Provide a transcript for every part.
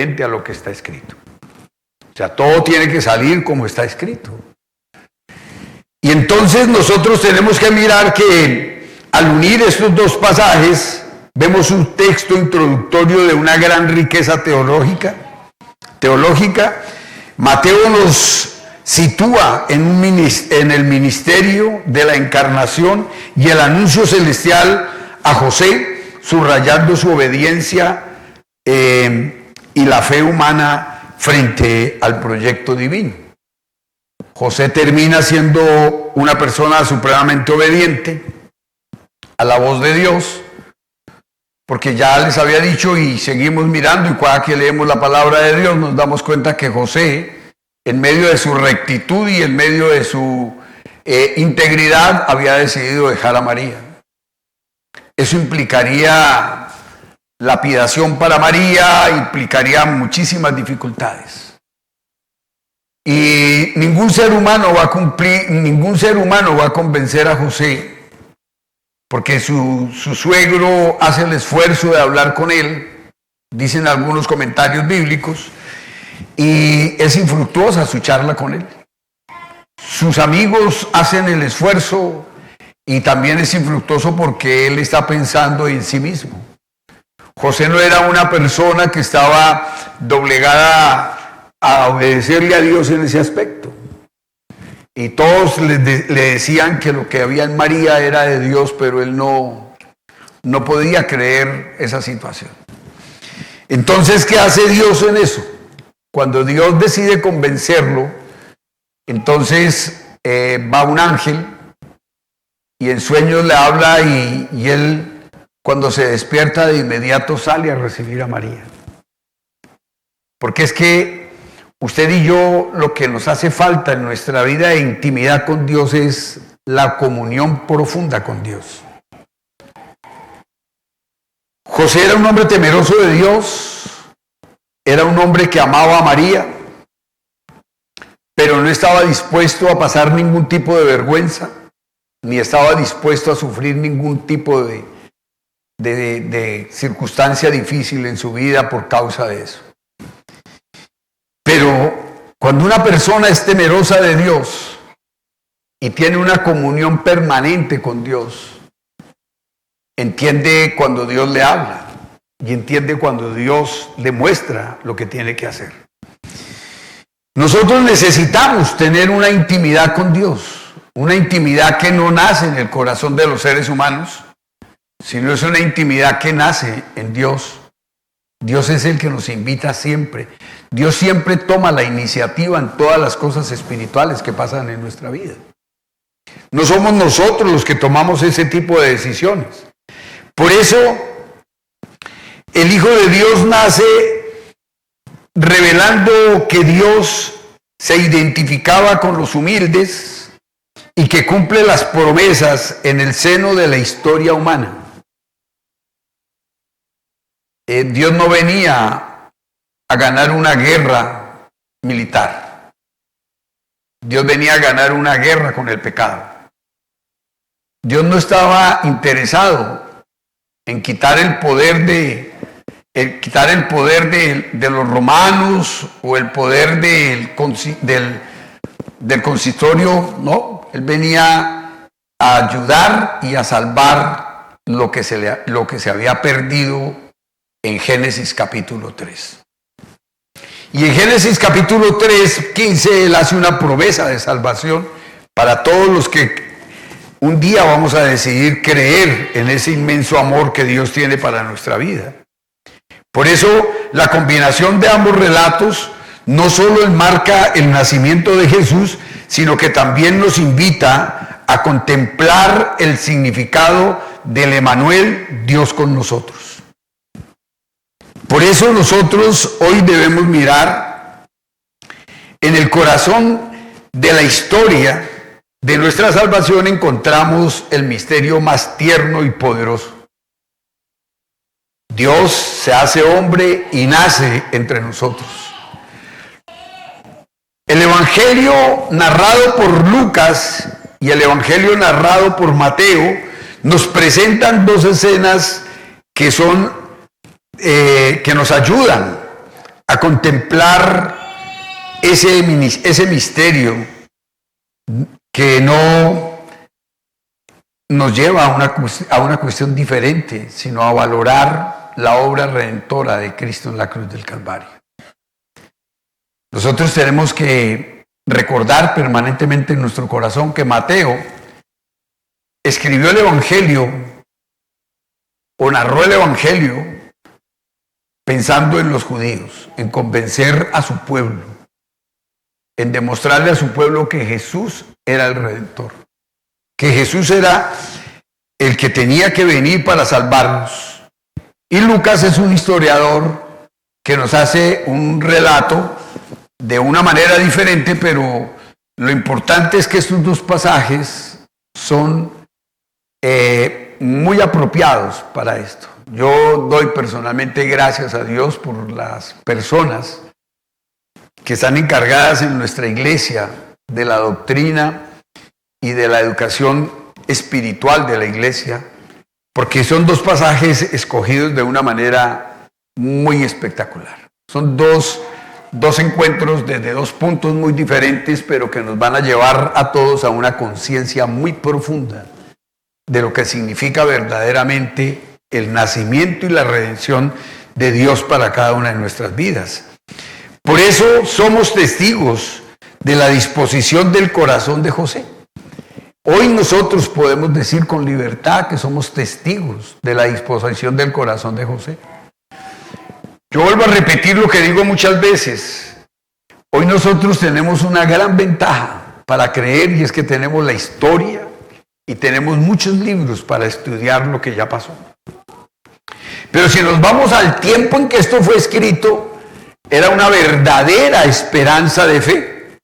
a lo que está escrito. O sea, todo tiene que salir como está escrito. Y entonces nosotros tenemos que mirar que al unir estos dos pasajes, vemos un texto introductorio de una gran riqueza teológica. Mateo nos sitúa en el ministerio de la encarnación y el anuncio celestial a José, subrayando su obediencia y la fe humana frente al proyecto divino. José termina siendo una persona supremamente obediente a la voz de Dios, porque ya les había dicho y seguimos mirando, y cada que leemos la palabra de Dios nos damos cuenta que José, en medio de su rectitud y en medio de su integridad, había decidido dejar a María. Eso implicaría lapidación para María, implicaría muchísimas dificultades. Y ningún ser humano va a convencer a José, porque su suegro hace el esfuerzo de hablar con él, dicen algunos comentarios bíblicos, y es infructuosa su charla con él. Sus amigos hacen el esfuerzo y también es infructuoso porque él está pensando en sí mismo. José no era una persona que estaba doblegada a obedecerle a Dios en ese aspecto. Y todos le decían que lo que había en María era de Dios, pero él no podía creer esa situación. Entonces, ¿qué hace Dios en eso? Cuando Dios decide convencerlo, entonces va un ángel y en sueños le habla y él, cuando se despierta, de inmediato sale a recibir a María. Porque es que usted y yo, lo que nos hace falta en nuestra vida de intimidad con Dios es la comunión profunda con Dios. José era un hombre temeroso de Dios, era un hombre que amaba a María, pero no estaba dispuesto a pasar ningún tipo de vergüenza, ni estaba dispuesto a sufrir ningún tipo de circunstancia difícil en su vida por causa de eso. Pero cuando una persona es temerosa de Dios y tiene una comunión permanente con Dios, entiende cuando Dios le habla y entiende cuando Dios le muestra lo que tiene que hacer. Nosotros necesitamos tener una intimidad con Dios, una intimidad que no nace en el corazón de los seres humanos, sino es una intimidad que nace en Dios. Dios es el que nos invita siempre. Dios siempre toma la iniciativa en todas las cosas espirituales que pasan en nuestra vida. No somos nosotros los que tomamos ese tipo de decisiones. Por eso, el Hijo de Dios nace revelando que Dios se identificaba con los humildes y que cumple las promesas en el seno de la historia humana. Dios no venía a ganar una guerra militar. Dios venía a ganar una guerra con el pecado. Dios no estaba interesado en quitar el poder de los romanos o el poder del consistorio, no. Él venía a ayudar y a salvar lo que se había perdido en Génesis capítulo 3. Y en Génesis capítulo 3, 15, Él hace una promesa de salvación para todos los que un día vamos a decidir creer en ese inmenso amor que Dios tiene para nuestra vida. Por eso, la combinación de ambos relatos no solo enmarca el nacimiento de Jesús, sino que también nos invita a contemplar el significado del Emanuel, Dios con nosotros. Por eso nosotros hoy debemos mirar en el corazón de la historia de nuestra salvación, encontramos el misterio más tierno y poderoso. Dios se hace hombre y nace entre nosotros. El Evangelio narrado por Lucas y el Evangelio narrado por Mateo nos presentan dos escenas que nos ayudan a contemplar ese misterio que no nos lleva a una cuestión diferente, sino a valorar la obra redentora de Cristo en la cruz del Calvario. Nosotros tenemos que recordar permanentemente en nuestro corazón que Mateo escribió el Evangelio o narró el Evangelio pensando en los judíos, en convencer a su pueblo, en demostrarle a su pueblo que Jesús era el Redentor, que Jesús era el que tenía que venir para salvarnos. Y Lucas es un historiador que nos hace un relato de una manera diferente, pero lo importante es que estos dos pasajes son muy apropiados para esto. Yo doy personalmente gracias a Dios por las personas que están encargadas en nuestra iglesia de la doctrina y de la educación espiritual de la iglesia, porque son dos pasajes escogidos de una manera muy espectacular. Son dos encuentros desde dos puntos muy diferentes, pero que nos van a llevar a todos a una conciencia muy profunda de lo que significa verdaderamente el nacimiento y la redención de Dios para cada una de nuestras vidas. Por eso somos testigos de la disposición del corazón de José. Hoy nosotros podemos decir con libertad que somos testigos de la disposición del corazón de José. Yo vuelvo a repetir lo que digo muchas veces. Hoy nosotros tenemos una gran ventaja para creer, y es que tenemos la historia y tenemos muchos libros para estudiar lo que ya pasó. Pero si nos vamos al tiempo en que esto fue escrito, era una verdadera esperanza de fe.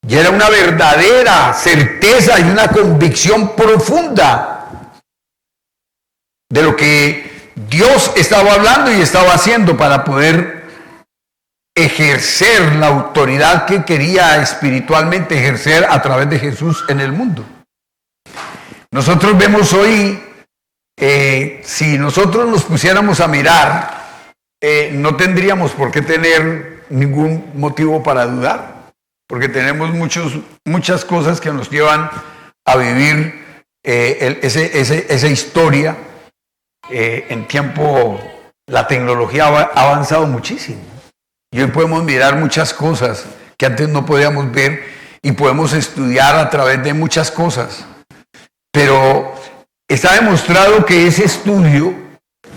Y era una verdadera certeza y una convicción profunda de lo que Dios estaba hablando y estaba haciendo para poder ejercer la autoridad que quería espiritualmente ejercer a través de Jesús en el mundo. Nosotros vemos hoy, si nosotros nos pusiéramos a mirar, no tendríamos por qué tener ningún motivo para dudar, porque tenemos muchas cosas que nos llevan a vivir esa historia. En tiempo la tecnología ha avanzado muchísimo y hoy podemos mirar muchas cosas que antes no podíamos ver y podemos estudiar a través de muchas cosas, pero está demostrado que ese estudio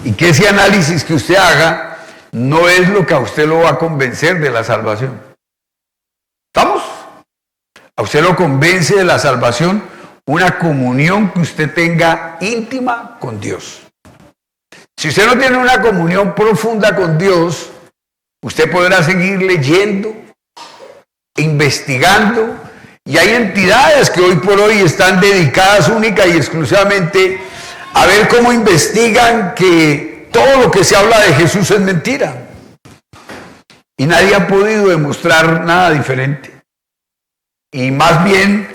y que ese análisis que usted haga no es lo que a usted lo va a convencer de la salvación. ¿Estamos? A usted lo convence de la salvación una comunión que usted tenga íntima con Dios. Si usted no tiene una comunión profunda con Dios, usted podrá seguir leyendo, investigando, y hay entidades que hoy por hoy están dedicadas única y exclusivamente a ver cómo investigan que todo lo que se habla de Jesús es mentira. Y nadie ha podido demostrar nada diferente. Y más bien,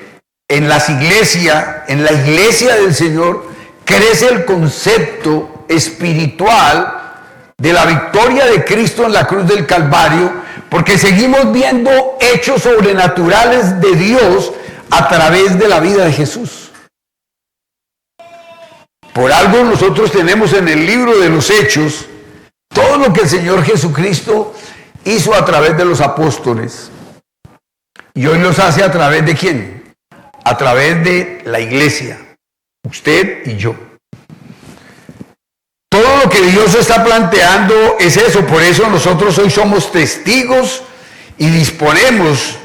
en la iglesia del Señor, crece el concepto espiritual de la victoria de Cristo en la cruz del Calvario, porque seguimos viendo hechos sobrenaturales de Dios a través de la vida de Jesús. Por algo nosotros tenemos en el libro de los Hechos todo lo que el Señor Jesucristo hizo a través de los apóstoles. Y hoy los hace a través de ¿quién? A través de la iglesia, usted y yo. Todo lo que Dios está planteando es eso, por eso nosotros hoy somos testigos y disponemos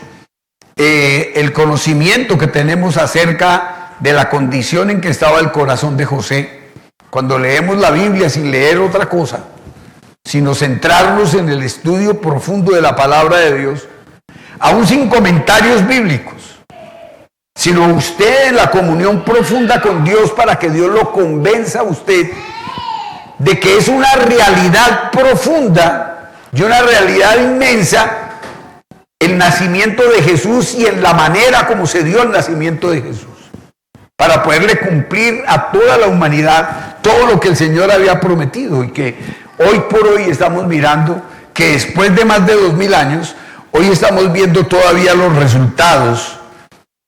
el conocimiento que tenemos acerca de la condición en que estaba el corazón de José. Cuando leemos la Biblia sin leer otra cosa, sino centrarnos en el estudio profundo de la palabra de Dios, aún sin comentarios bíblicos, sino usted en la comunión profunda con Dios para que Dios lo convenza a usted de que es una realidad profunda y una realidad inmensa el nacimiento de Jesús y en la manera como se dio el nacimiento de Jesús, para poderle cumplir a toda la humanidad todo lo que el Señor había prometido y que hoy por hoy estamos mirando que después de más de 2000 años, hoy estamos viendo todavía los resultados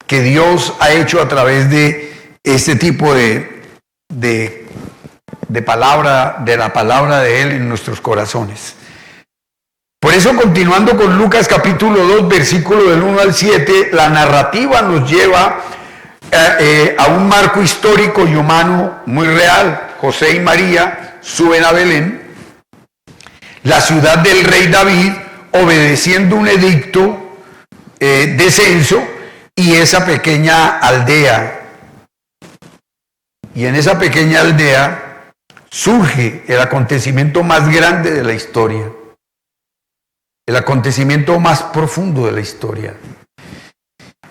que Dios ha hecho a través de este tipo de palabra, de la palabra de Él en nuestros corazones. Por eso, continuando con Lucas capítulo 2, versículo del 1 al 7, la narrativa nos lleva a un marco histórico y humano muy real. José y María suben a Belén, la ciudad del rey David, obedeciendo un edicto de censo, y esa pequeña aldea. Y en esa pequeña aldea surge el acontecimiento más grande de la historia, el acontecimiento más profundo de la historia.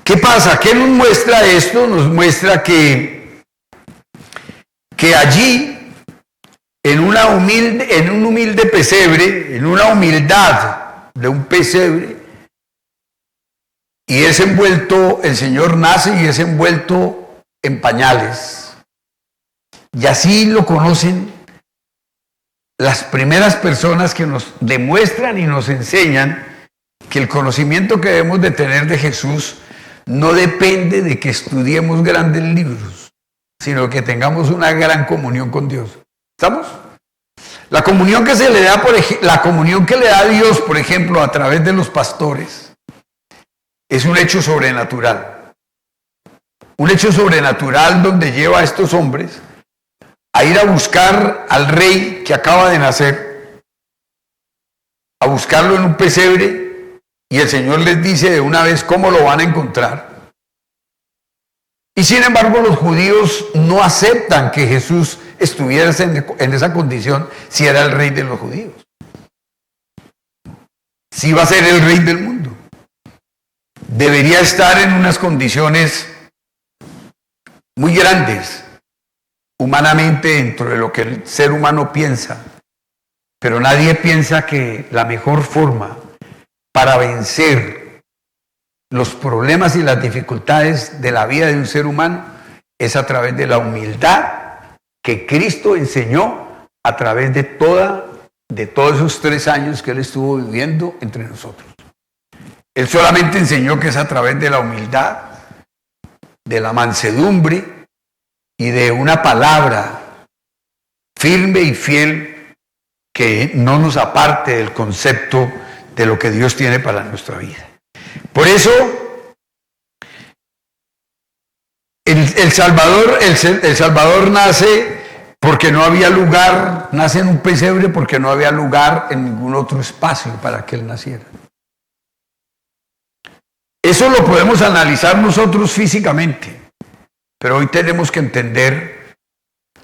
¿Qué pasa? ¿Qué nos muestra esto? Nos muestra que allí, en un humilde pesebre, en una humildad de un pesebre, y es envuelto, el Señor nace y es envuelto en pañales. Y así lo conocen las primeras personas que nos demuestran y nos enseñan que el conocimiento que debemos de tener de Jesús no depende de que estudiemos grandes libros, sino que tengamos una gran comunión con Dios. ¿Estamos? La comunión que se le da, la comunión que le da Dios, por ejemplo, a través de los pastores, es un hecho sobrenatural. Un hecho sobrenatural donde lleva a estos hombres a ir a buscar al rey que acaba de nacer, a buscarlo en un pesebre, y el Señor les dice de una vez cómo lo van a encontrar. Y sin embargo, los judíos no aceptan que Jesús estuviera en esa condición si era el rey de los judíos. Si iba a ser el rey del mundo, debería estar en unas condiciones muy grandes, humanamente, dentro de lo que el ser humano piensa. Pero nadie piensa que la mejor forma para vencer los problemas y las dificultades de la vida de un ser humano es a través de la humildad que Cristo enseñó a través de todos esos 3 años que Él estuvo viviendo entre nosotros. Él solamente enseñó que es a través de la humildad, de la mansedumbre y de una palabra firme y fiel que no nos aparte del concepto de lo que Dios tiene para nuestra vida. Por eso, el Salvador nace porque no había lugar, nace en un pesebre porque no había lugar en ningún otro espacio para que Él naciera. Eso lo podemos analizar nosotros físicamente, pero hoy tenemos que entender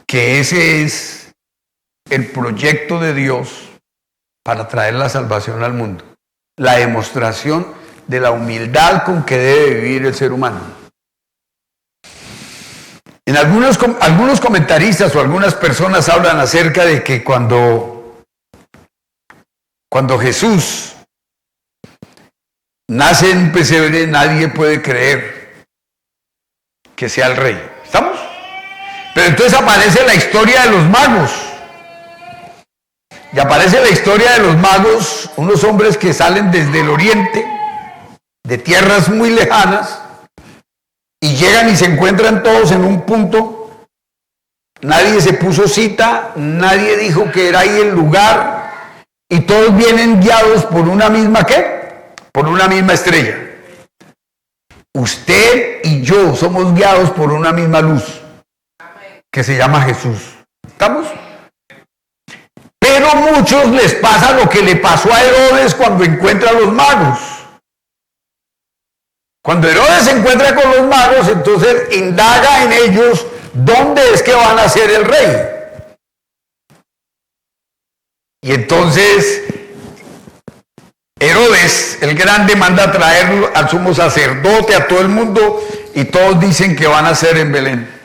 que ese es el proyecto de Dios para traer la salvación al mundo, la demostración de la humildad con que debe vivir el ser humano. En algunos comentaristas o algunas personas hablan acerca de que cuando Jesús nace en un pesebre, nadie puede creer que sea el rey. ¿Estamos? Pero entonces aparece la historia de los magos. Y aparece la historia de los magos, unos hombres que salen desde el oriente, de tierras muy lejanas, y llegan y se encuentran todos en un punto. Nadie se puso cita, nadie dijo que era ahí el lugar, y todos vienen guiados por una misma ¿qué? Por una misma estrella. Usted y yo somos guiados por una misma luz, que se llama Jesús. ¿Estamos? Pero a muchos les pasa lo que le pasó a Herodes cuando encuentra a los magos. Cuando Herodes se encuentra con los magos, entonces indaga en ellos dónde es que van a ser el rey. Y entonces Herodes, el grande, manda a traer al sumo sacerdote, a todo el mundo, y todos dicen que van a ser en Belén.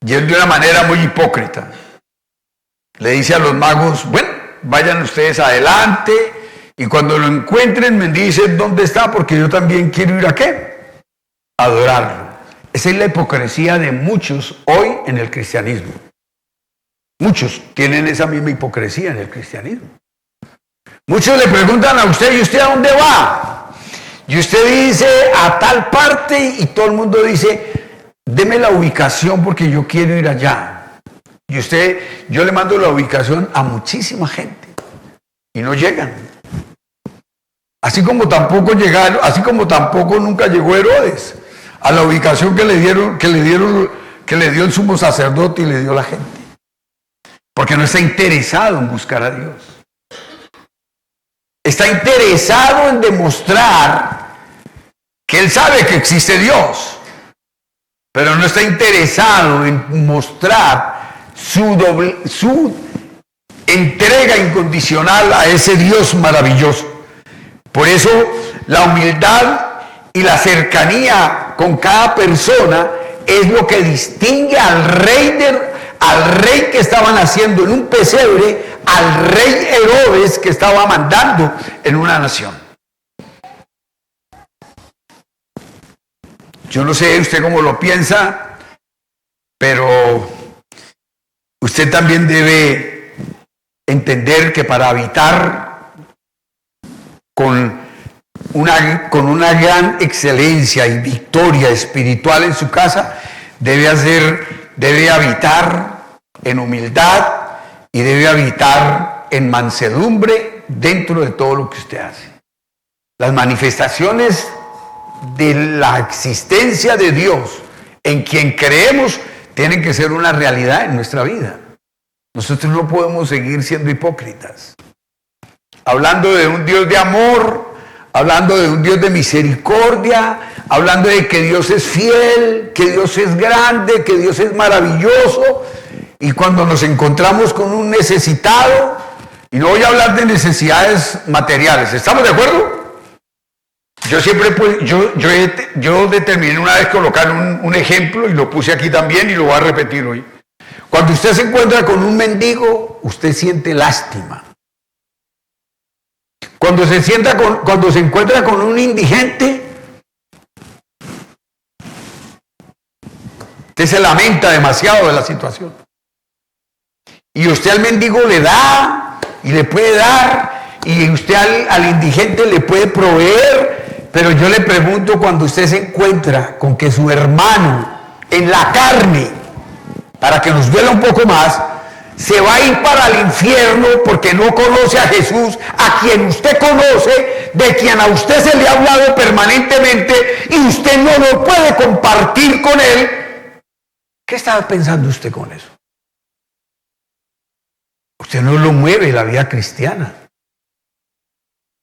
Y él de una manera muy hipócrita le dice a los magos, bueno, vayan ustedes adelante, y cuando lo encuentren me dicen dónde está, porque yo también quiero ir a ¿qué? A adorarlo. Esa es la hipocresía de muchos hoy en el cristianismo. Muchos tienen esa misma hipocresía en el cristianismo. Muchos le preguntan a usted, ¿y usted a dónde va? Y usted dice, a tal parte, y todo el mundo dice, deme la ubicación porque yo quiero ir allá. Y yo le mando la ubicación a muchísima gente y no llegan. Así como tampoco nunca llegó Herodes a la ubicación que le dio el sumo sacerdote y le dio la gente. Porque no está interesado en buscar a Dios. Está interesado en demostrar que él sabe que existe Dios, pero no está interesado en mostrar su entrega incondicional a ese Dios maravilloso. Por eso la humildad y la cercanía con cada persona es lo que distingue al rey que estaba naciendo en un pesebre, al rey Herodes que estaba mandando en una nación. Yo no sé usted cómo lo piensa, pero usted también debe entender que para habitar con una gran excelencia y victoria espiritual en su casa, debe habitar en humildad y debe habitar en mansedumbre dentro de todo lo que usted hace. Las manifestaciones de la existencia de Dios en quien creemos tienen que ser una realidad en nuestra vida. Nosotros no podemos seguir siendo hipócritas, hablando de un Dios de amor, hablando de un Dios de misericordia, hablando de que Dios es fiel, que Dios es grande, que Dios es maravilloso, y cuando nos encontramos con un necesitado, y no voy a hablar de necesidades materiales, ¿estamos de acuerdo? Yo determiné una vez colocar un ejemplo y lo puse aquí también y lo voy a repetir hoy. Cuando usted se encuentra con un mendigo, usted siente lástima. Cuando se encuentra con un indigente, usted se lamenta demasiado de la situación. Y usted al mendigo le da y le puede dar, y usted al indigente le puede proveer. Pero yo le pregunto, cuando usted se encuentra con que su hermano en la carne, para que nos duela un poco más, se va a ir para el infierno porque no conoce a Jesús, a quien usted conoce, de quien a usted se le ha hablado permanentemente, y usted no lo puede compartir con él, ¿qué estaba pensando usted con eso? Usted no lo mueve la vida cristiana.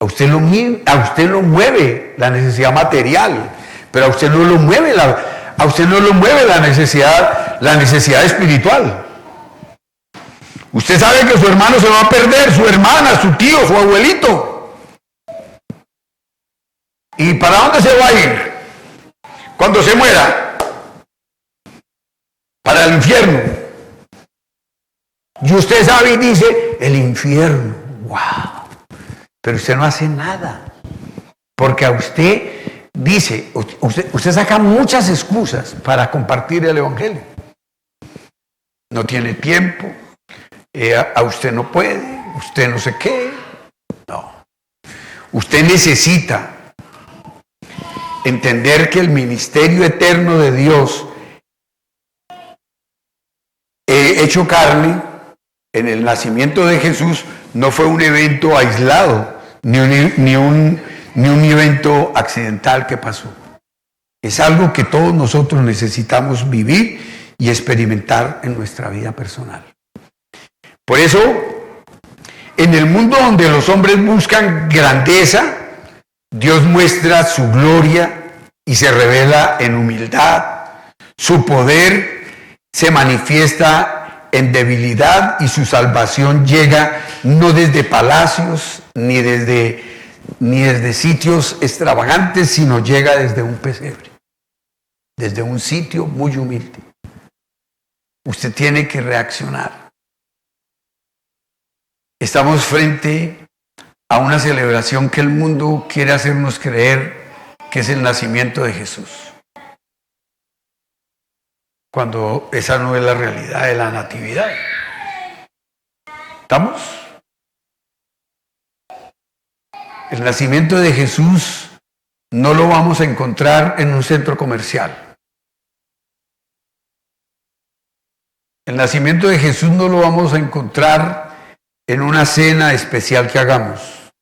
A usted lo mueve la necesidad material, pero a usted no lo mueve la necesidad espiritual. Usted sabe que su hermano se va a perder, su hermana, su tío, su abuelito. ¿Y para dónde se va a ir cuando se muera? Para el infierno. Y usted sabe y dice, el infierno, wow. Pero usted no hace nada, porque a usted dice, usted saca muchas excusas para compartir el evangelio. No tiene tiempo, a usted no puede, usted no sé qué. No. Usted necesita entender que el ministerio eterno de Dios, hecho carne, en el nacimiento de Jesús, no fue un evento aislado, ni un evento accidental que pasó. Es algo que todos nosotros necesitamos vivir y experimentar en nuestra vida personal. Por eso, en el mundo donde los hombres buscan grandeza, Dios muestra su gloria y se revela en humildad. Su poder se manifiesta en debilidad y su salvación llega no desde palacios ni desde sitios extravagantes, sino llega desde un pesebre, desde un sitio muy humilde. Usted tiene que reaccionar. Estamos frente a una celebración que el mundo quiere hacernos creer que es el nacimiento de Jesús, cuando esa no es la realidad de la natividad. ¿Estamos? El nacimiento de Jesús no lo vamos a encontrar en un centro comercial. El nacimiento de Jesús no lo vamos a encontrar en una cena especial que hagamos.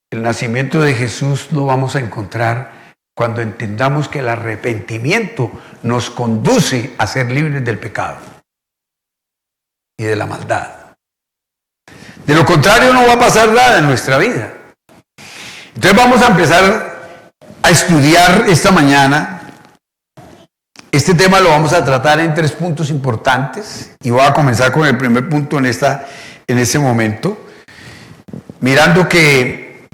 El nacimiento de Jesús lo vamos a encontrar cuando entendamos que el arrepentimiento nos conduce a ser libres del pecado y de la maldad. De lo contrario no va a pasar nada en nuestra vida. Entonces vamos a empezar a estudiar esta mañana. Este tema lo vamos a tratar en 3 puntos importantes y voy a comenzar con el primer punto en este momento, mirando que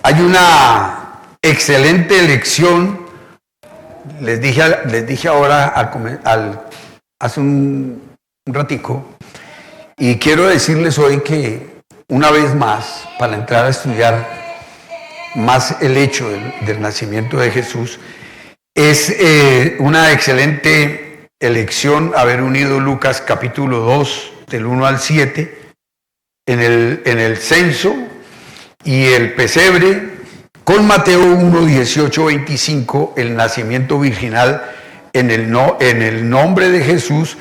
hay una excelente lección. Les dije ahora hace un ratico, y quiero decirles hoy que una vez más, para entrar a estudiar más el hecho del nacimiento de Jesús, es una excelente elección haber unido Lucas capítulo 2, del 1 al 7, en el censo y el pesebre, con Mateo 1, 18, 25, el nacimiento virginal en el nombre de Jesús,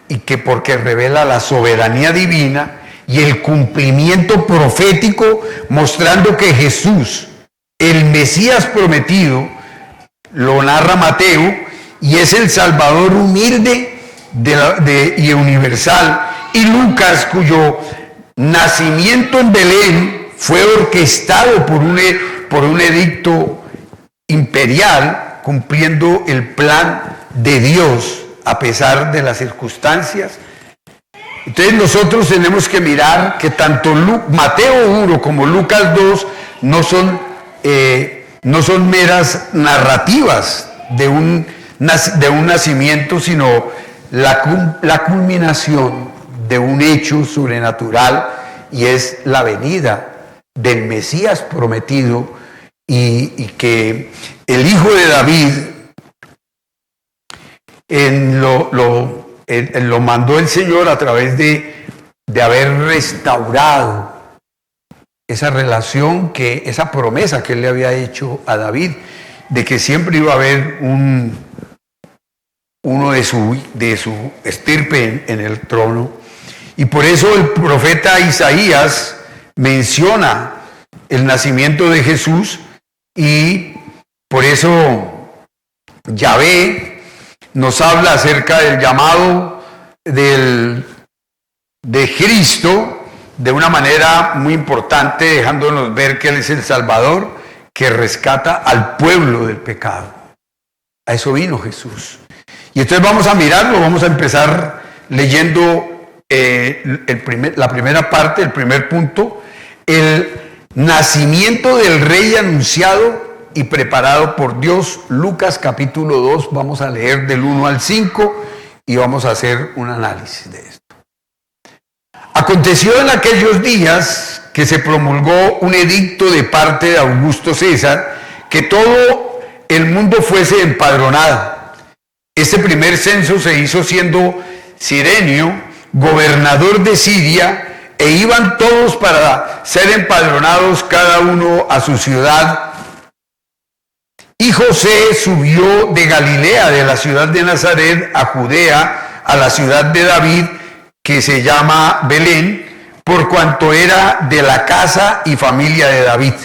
y que porque revela la soberanía divina y el cumplimiento profético, mostrando que Jesús, el Mesías prometido, lo narra Mateo, y es el Salvador humilde y universal, y Lucas, cuyo nacimiento en Belén fue orquestado por un edicto imperial, cumpliendo el plan de Dios a pesar de las circunstancias. Entonces nosotros tenemos que mirar que tanto Mateo 1 como Lucas 2 no son meras narrativas de un nacimiento, sino la culminación de un hecho sobrenatural, y es la venida del Mesías prometido, y que el hijo de David lo mandó el Señor a través de haber restaurado esa relación, esa promesa que él le había hecho a David, de que siempre iba a haber uno de su estirpe en el trono. Y por eso el profeta Isaías menciona el nacimiento de Jesús, y por eso Yahvé nos habla acerca del llamado de Cristo de una manera muy importante, dejándonos ver que Él es el Salvador que rescata al pueblo del pecado. A eso vino Jesús. Y entonces vamos a mirarlo, vamos a empezar leyendo la primera parte, el primer punto, el nacimiento del Rey anunciado y preparado por Dios. Lucas capítulo 2, vamos a leer del 1 al 5 y vamos a hacer un análisis de esto. Aconteció en aquellos días que se promulgó un edicto de parte de Augusto César, que todo el mundo fuese empadronado. Este primer censo se hizo siendo Cirenio gobernador de Siria, e iban todos para ser empadronados, cada uno a su ciudad. Y José subió de Galilea, de la ciudad de Nazaret, a Judea, a la ciudad de David, que se llama Belén, por cuanto era de la casa y familia de David.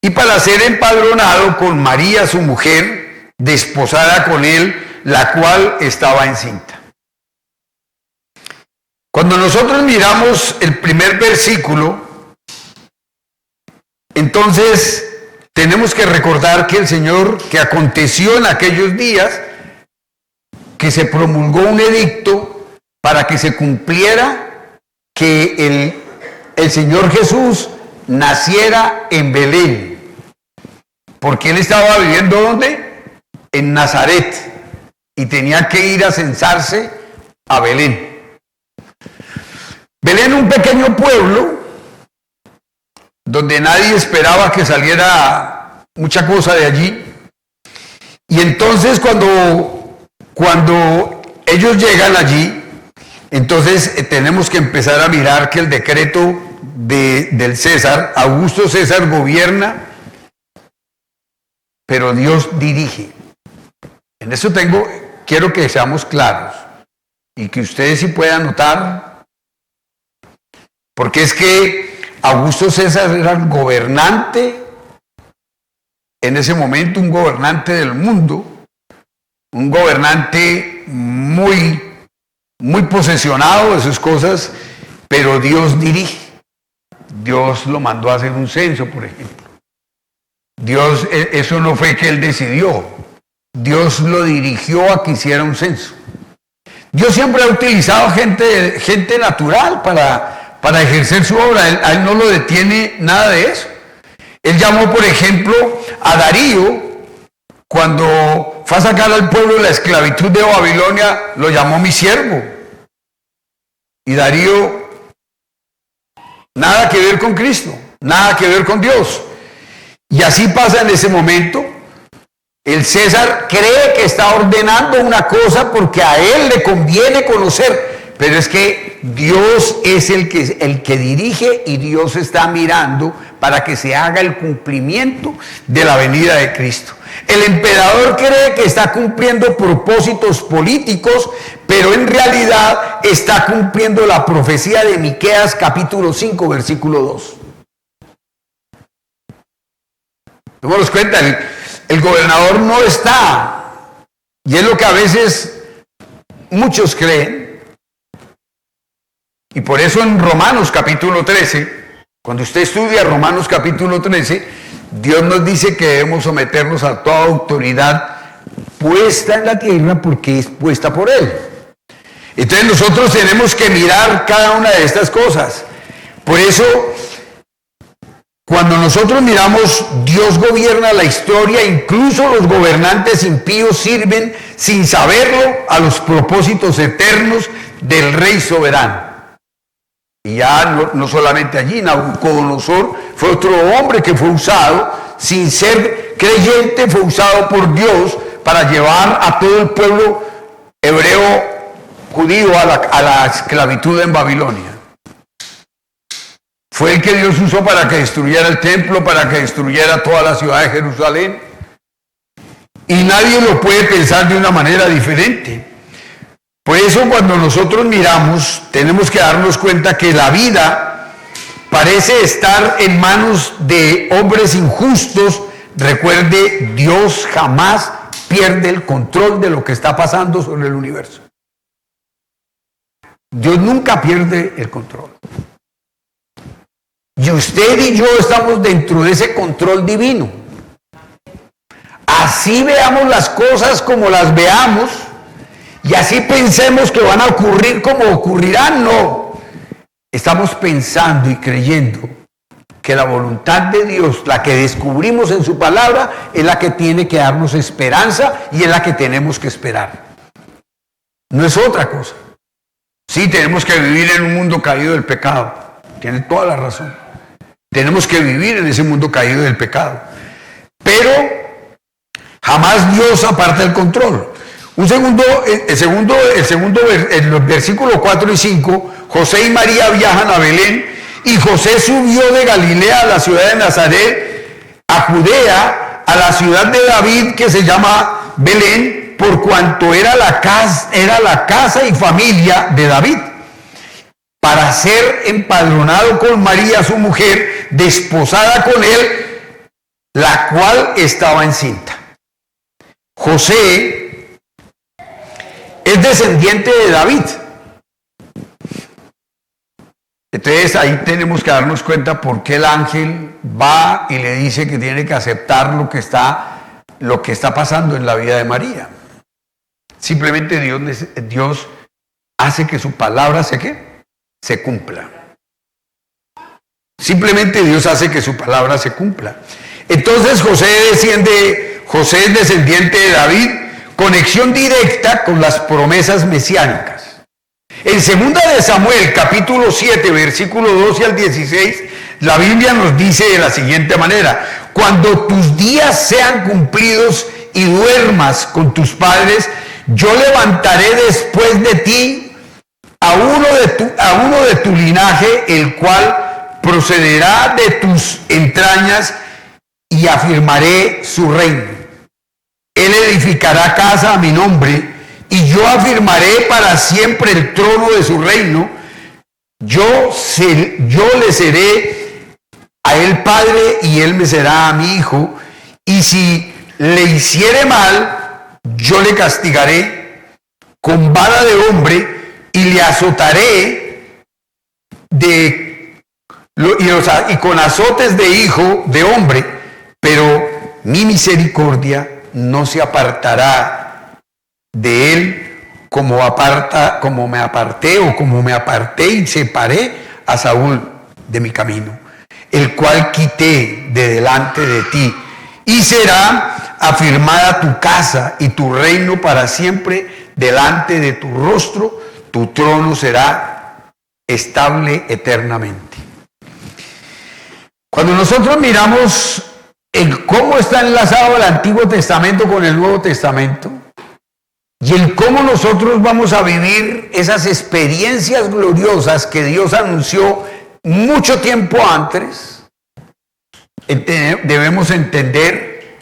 Y para ser empadronado con María, su mujer, desposada con él, la cual estaba encinta. Cuando nosotros miramos el primer versículo, entonces tenemos que recordar que el Señor, que aconteció en aquellos días, que se promulgó un edicto para que se cumpliera que el Señor Jesús naciera en Belén, porque Él estaba viviendo ¿dónde? En Nazaret, y tenía que ir a censarse a Belén. Belén, un pequeño pueblo donde nadie esperaba que saliera mucha cosa de allí. Y entonces cuando ellos llegan allí, Entonces tenemos que empezar a mirar que el decreto del César, Augusto César gobierna, pero Dios dirige. En eso quiero que seamos claros y que ustedes sí puedan notar, porque es que Augusto César era el gobernante en ese momento, un gobernante del mundo, un gobernante muy posesionado de sus cosas, pero Dios dirige. Dios lo mandó a hacer un censo, por ejemplo. Dios, eso no fue que él decidió. Dios lo dirigió a que hiciera un censo. Dios siempre ha utilizado gente natural para ejercer su obra. A él no lo detiene nada de eso. Él llamó, por ejemplo, a Darío, cuando fue a sacar al pueblo de la esclavitud de Babilonia, lo llamó mi siervo. Y Darío, nada que ver con Cristo, nada que ver con Dios. Y así pasa en ese momento. El César cree que está ordenando una cosa porque a él le conviene conocer, pero es que Dios es el que dirige y Dios está mirando para que se haga el cumplimiento de la venida de Cristo. El emperador cree que está cumpliendo propósitos políticos, pero en realidad está cumpliendo la profecía de Miqueas capítulo 5, versículo 2. Démonos cuenta, el gobernador no está, y es lo que a veces muchos creen, y por eso en Romanos capítulo 13, cuando usted estudia Romanos capítulo 13, Dios nos dice que debemos someternos a toda autoridad puesta en la tierra porque es puesta por Él. Entonces nosotros tenemos que mirar cada una de estas cosas. Por eso, cuando nosotros miramos, Dios gobierna la historia, incluso los gobernantes impíos sirven sin saberlo a los propósitos eternos del Rey soberano. Y ya no solamente allí, Nabucodonosor fue otro hombre que fue usado, sin ser creyente, fue usado por Dios para llevar a todo el pueblo hebreo judío a la esclavitud en Babilonia. Fue el que Dios usó para que destruyera el templo, para que destruyera toda la ciudad de Jerusalén. Y nadie lo puede pensar de una manera diferente. Por eso cuando nosotros miramos, tenemos que darnos cuenta que la vida parece estar en manos de hombres injustos. Recuerde, Dios jamás pierde el control de lo que está pasando sobre el universo. Dios nunca pierde el control. Y usted y yo estamos dentro de ese control divino. Así veamos las cosas como las veamos, y así pensemos que van a ocurrir como ocurrirán, no. Estamos pensando y creyendo que la voluntad de Dios, la que descubrimos en su palabra, es la que tiene que darnos esperanza y es la que tenemos que esperar. No es otra cosa. Sí, tenemos que vivir en un mundo caído del pecado. Tiene toda la razón. Tenemos que vivir en ese mundo caído del pecado. Pero jamás Dios aparta el control. En los versículos 4 y 5, José y María viajan a Belén, y José subió de Galilea a la ciudad de Nazaret, a Judea, a la ciudad de David, que se llama Belén, por cuanto era la casa y familia de David, para ser empadronado con María, su mujer, desposada con él, la cual estaba encinta. José es descendiente de David. Entonces ahí tenemos que darnos cuenta por qué el ángel va y le dice que tiene que aceptar lo que está pasando en la vida de María. Simplemente Dios hace que su palabra se cumpla. Simplemente Dios hace que su palabra se cumpla. Entonces José es descendiente de David, conexión directa con las promesas mesiánicas. En 2 de Samuel, capítulo 7, versículo 12 al 16, la Biblia nos dice de la siguiente manera: cuando tus días sean cumplidos y duermas con tus padres, yo levantaré después de ti a uno de tu linaje, el cual procederá de tus entrañas, y afirmaré su reino. Él edificará casa a mi nombre, y yo afirmaré para siempre el trono de su reino. Yo le seré a él padre, y él me será a mi hijo. Y si le hiciere mal, yo le castigaré con vara de hombre, y le azotaré y con azotes de hijo de hombre, pero mi misericordia no se apartará de él, como me aparté y separé a Saúl de mi camino, el cual quité de delante de ti. Y será afirmada tu casa y tu reino para siempre delante de tu rostro. Tu trono será estable eternamente. Cuando nosotros miramos cómo está enlazado el Antiguo Testamento con el Nuevo Testamento, y el cómo nosotros vamos a vivir esas experiencias gloriosas que Dios anunció mucho tiempo antes, debemos entender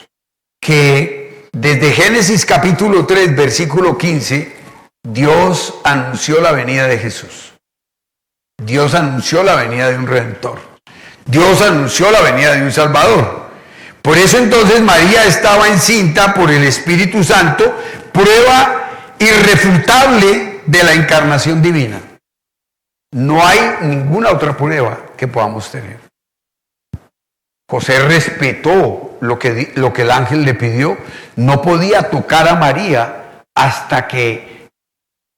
que desde Génesis capítulo 3, versículo 15, Dios anunció la venida de Jesús. Dios anunció la venida de un Redentor. Dios anunció la venida de un Salvador. Por eso entonces María estaba encinta por el Espíritu Santo, prueba irrefutable de la encarnación divina. No hay ninguna otra prueba que podamos tener. José respetó lo que el ángel le pidió. No podía tocar a María hasta que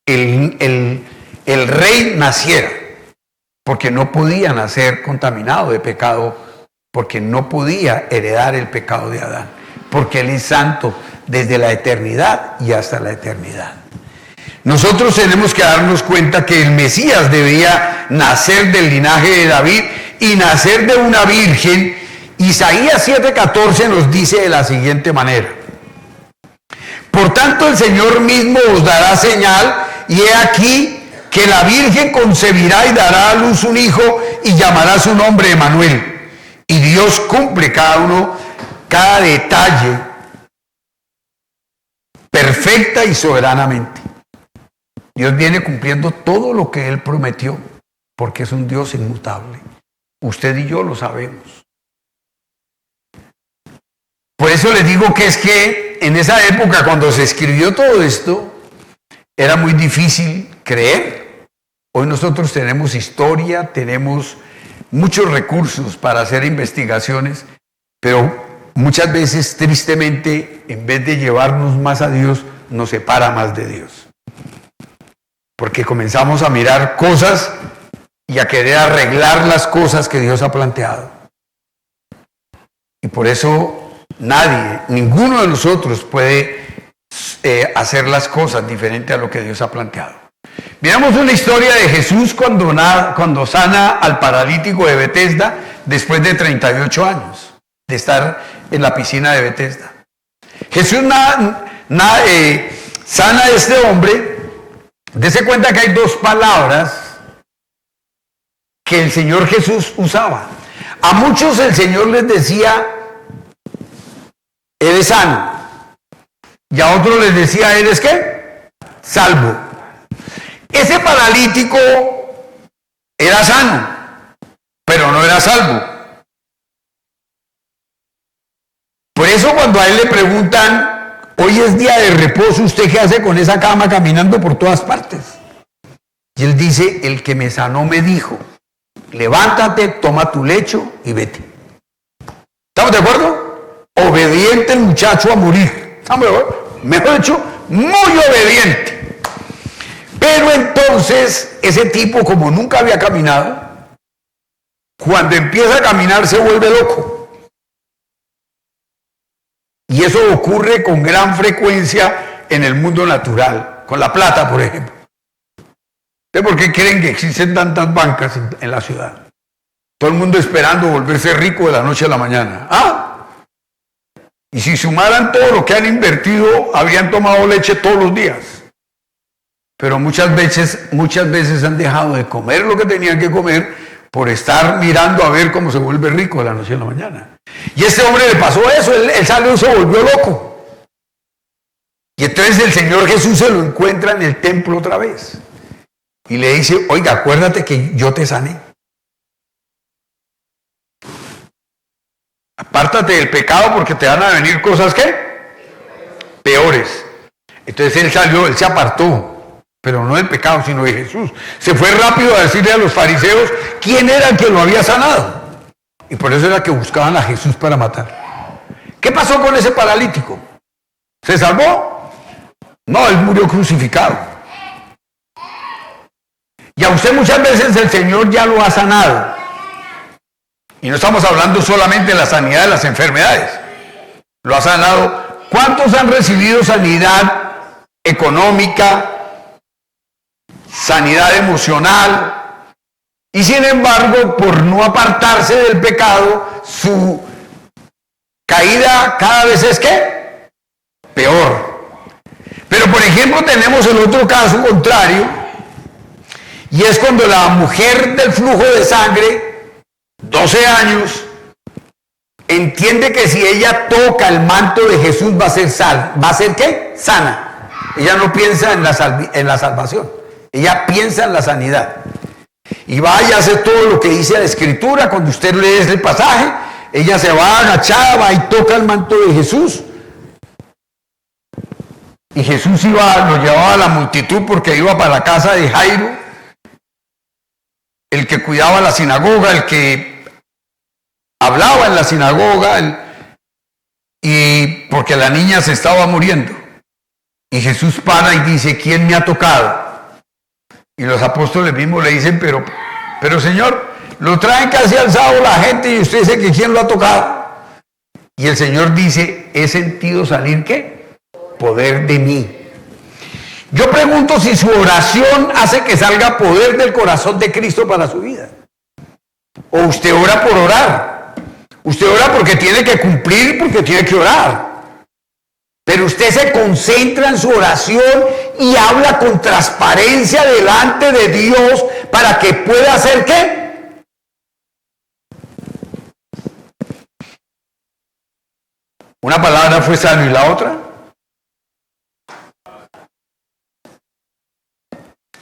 el rey naciera, porque no podía nacer contaminado de pecado, porque no podía heredar el pecado de Adán, porque Él es santo desde la eternidad y hasta la eternidad. Nosotros tenemos que darnos cuenta que el Mesías debía nacer del linaje de David y nacer de una virgen. Isaías 7:14 nos dice de la siguiente manera: por tanto el Señor mismo os dará señal, y he aquí que la Virgen concebirá y dará a luz un hijo, y llamará su nombre Emmanuel. Y Dios cumple cada detalle perfecta y soberanamente. Dios viene cumpliendo todo lo que Él prometió, porque es un Dios inmutable. Usted y yo lo sabemos. Por eso les digo que es que en esa época, cuando se escribió todo esto, era muy difícil creer. Hoy nosotros tenemos historia, tenemos muchos recursos para hacer investigaciones, pero muchas veces, tristemente, en vez de llevarnos más a Dios, nos separa más de Dios. Porque comenzamos a mirar cosas y a querer arreglar las cosas que Dios ha planteado. Y por eso ninguno de nosotros puede hacer las cosas diferente a lo que Dios ha planteado. Miramos una historia de Jesús cuando sana al paralítico de Betesda después de 38 años de estar en la piscina de Betesda. Jesús sana a este hombre. Dese cuenta que hay dos palabras que el Señor Jesús usaba. A muchos el Señor les decía: eres sano. Y a otros les decía: ¿eres qué? Salvo. Ese paralítico era sano, pero no era salvo. Por eso cuando a él le preguntan: hoy es día de reposo, ¿usted qué hace con esa cama caminando por todas partes? Y él dice: el que me sanó me dijo: levántate, toma tu lecho y vete. ¿Estamos de acuerdo? Obediente el muchacho a morir. ¿Estamos de acuerdo? Mejor dicho, muy obediente. Pero entonces, ese tipo, como nunca había caminado, cuando empieza a caminar se vuelve loco. Y eso ocurre con gran frecuencia en el mundo natural, con la plata, por ejemplo. ¿Por qué creen que existen tantas bancas en la ciudad? Todo el mundo esperando volverse rico de la noche a la mañana. Y si sumaran todo lo que han invertido, habrían tomado leche todos los días. pero muchas veces han dejado de comer lo que tenían que comer por estar mirando a ver cómo se vuelve rico de la noche a la mañana. Y a este hombre le pasó eso, él salió y se volvió loco. Y entonces el Señor Jesús se lo encuentra en el templo otra vez. Y le dice, oiga, acuérdate que yo te sané. Apártate del pecado porque te van a venir cosas, ¿qué? Peores. Entonces él salió, él se apartó, pero no del pecado, sino de Jesús. Se fue rápido a decirle a los fariseos quién era el que lo había sanado. Y por eso era que buscaban a Jesús para matar. ¿Qué pasó con ese paralítico? ¿Se salvó? No, él murió crucificado. Y a usted muchas veces el Señor ya lo ha sanado. Y no estamos hablando solamente de la sanidad de las enfermedades. Lo ha sanado. ¿Cuántos han recibido sanidad económica, sanidad emocional? Y sin embargo, por no apartarse del pecado, su caída cada vez es ¿qué? Peor. Pero por ejemplo tenemos el otro caso contrario, y es cuando la mujer del flujo de sangre, 12 años, entiende que si ella toca el manto de Jesús va a ser ¿va a ser qué? Sana. Ella no piensa en la salvación, ella piensa en la sanidad. Y va y hace todo lo que dice la Escritura. Cuando usted lee ese pasaje, ella se va agachada, va y toca el manto de Jesús. Y Jesús lo llevaba a la multitud porque iba para la casa de Jairo, el que cuidaba la sinagoga, el que hablaba en la sinagoga, y porque la niña se estaba muriendo. Y Jesús para y dice, ¿quién me ha tocado? Y los apóstoles mismos le dicen, pero Señor, lo traen casi alzado la gente y usted dice que ¿quién lo ha tocado? Y el Señor dice, he sentido salir ¿qué? Poder de mí. Yo pregunto si su oración hace que salga poder del corazón de Cristo para su vida. O usted ora por orar. Usted ora porque tiene que cumplir, porque tiene que orar. Pero usted se concentra en su oración y habla con transparencia delante de Dios para que pueda hacer ¿qué? Una palabra fue sano y la otra.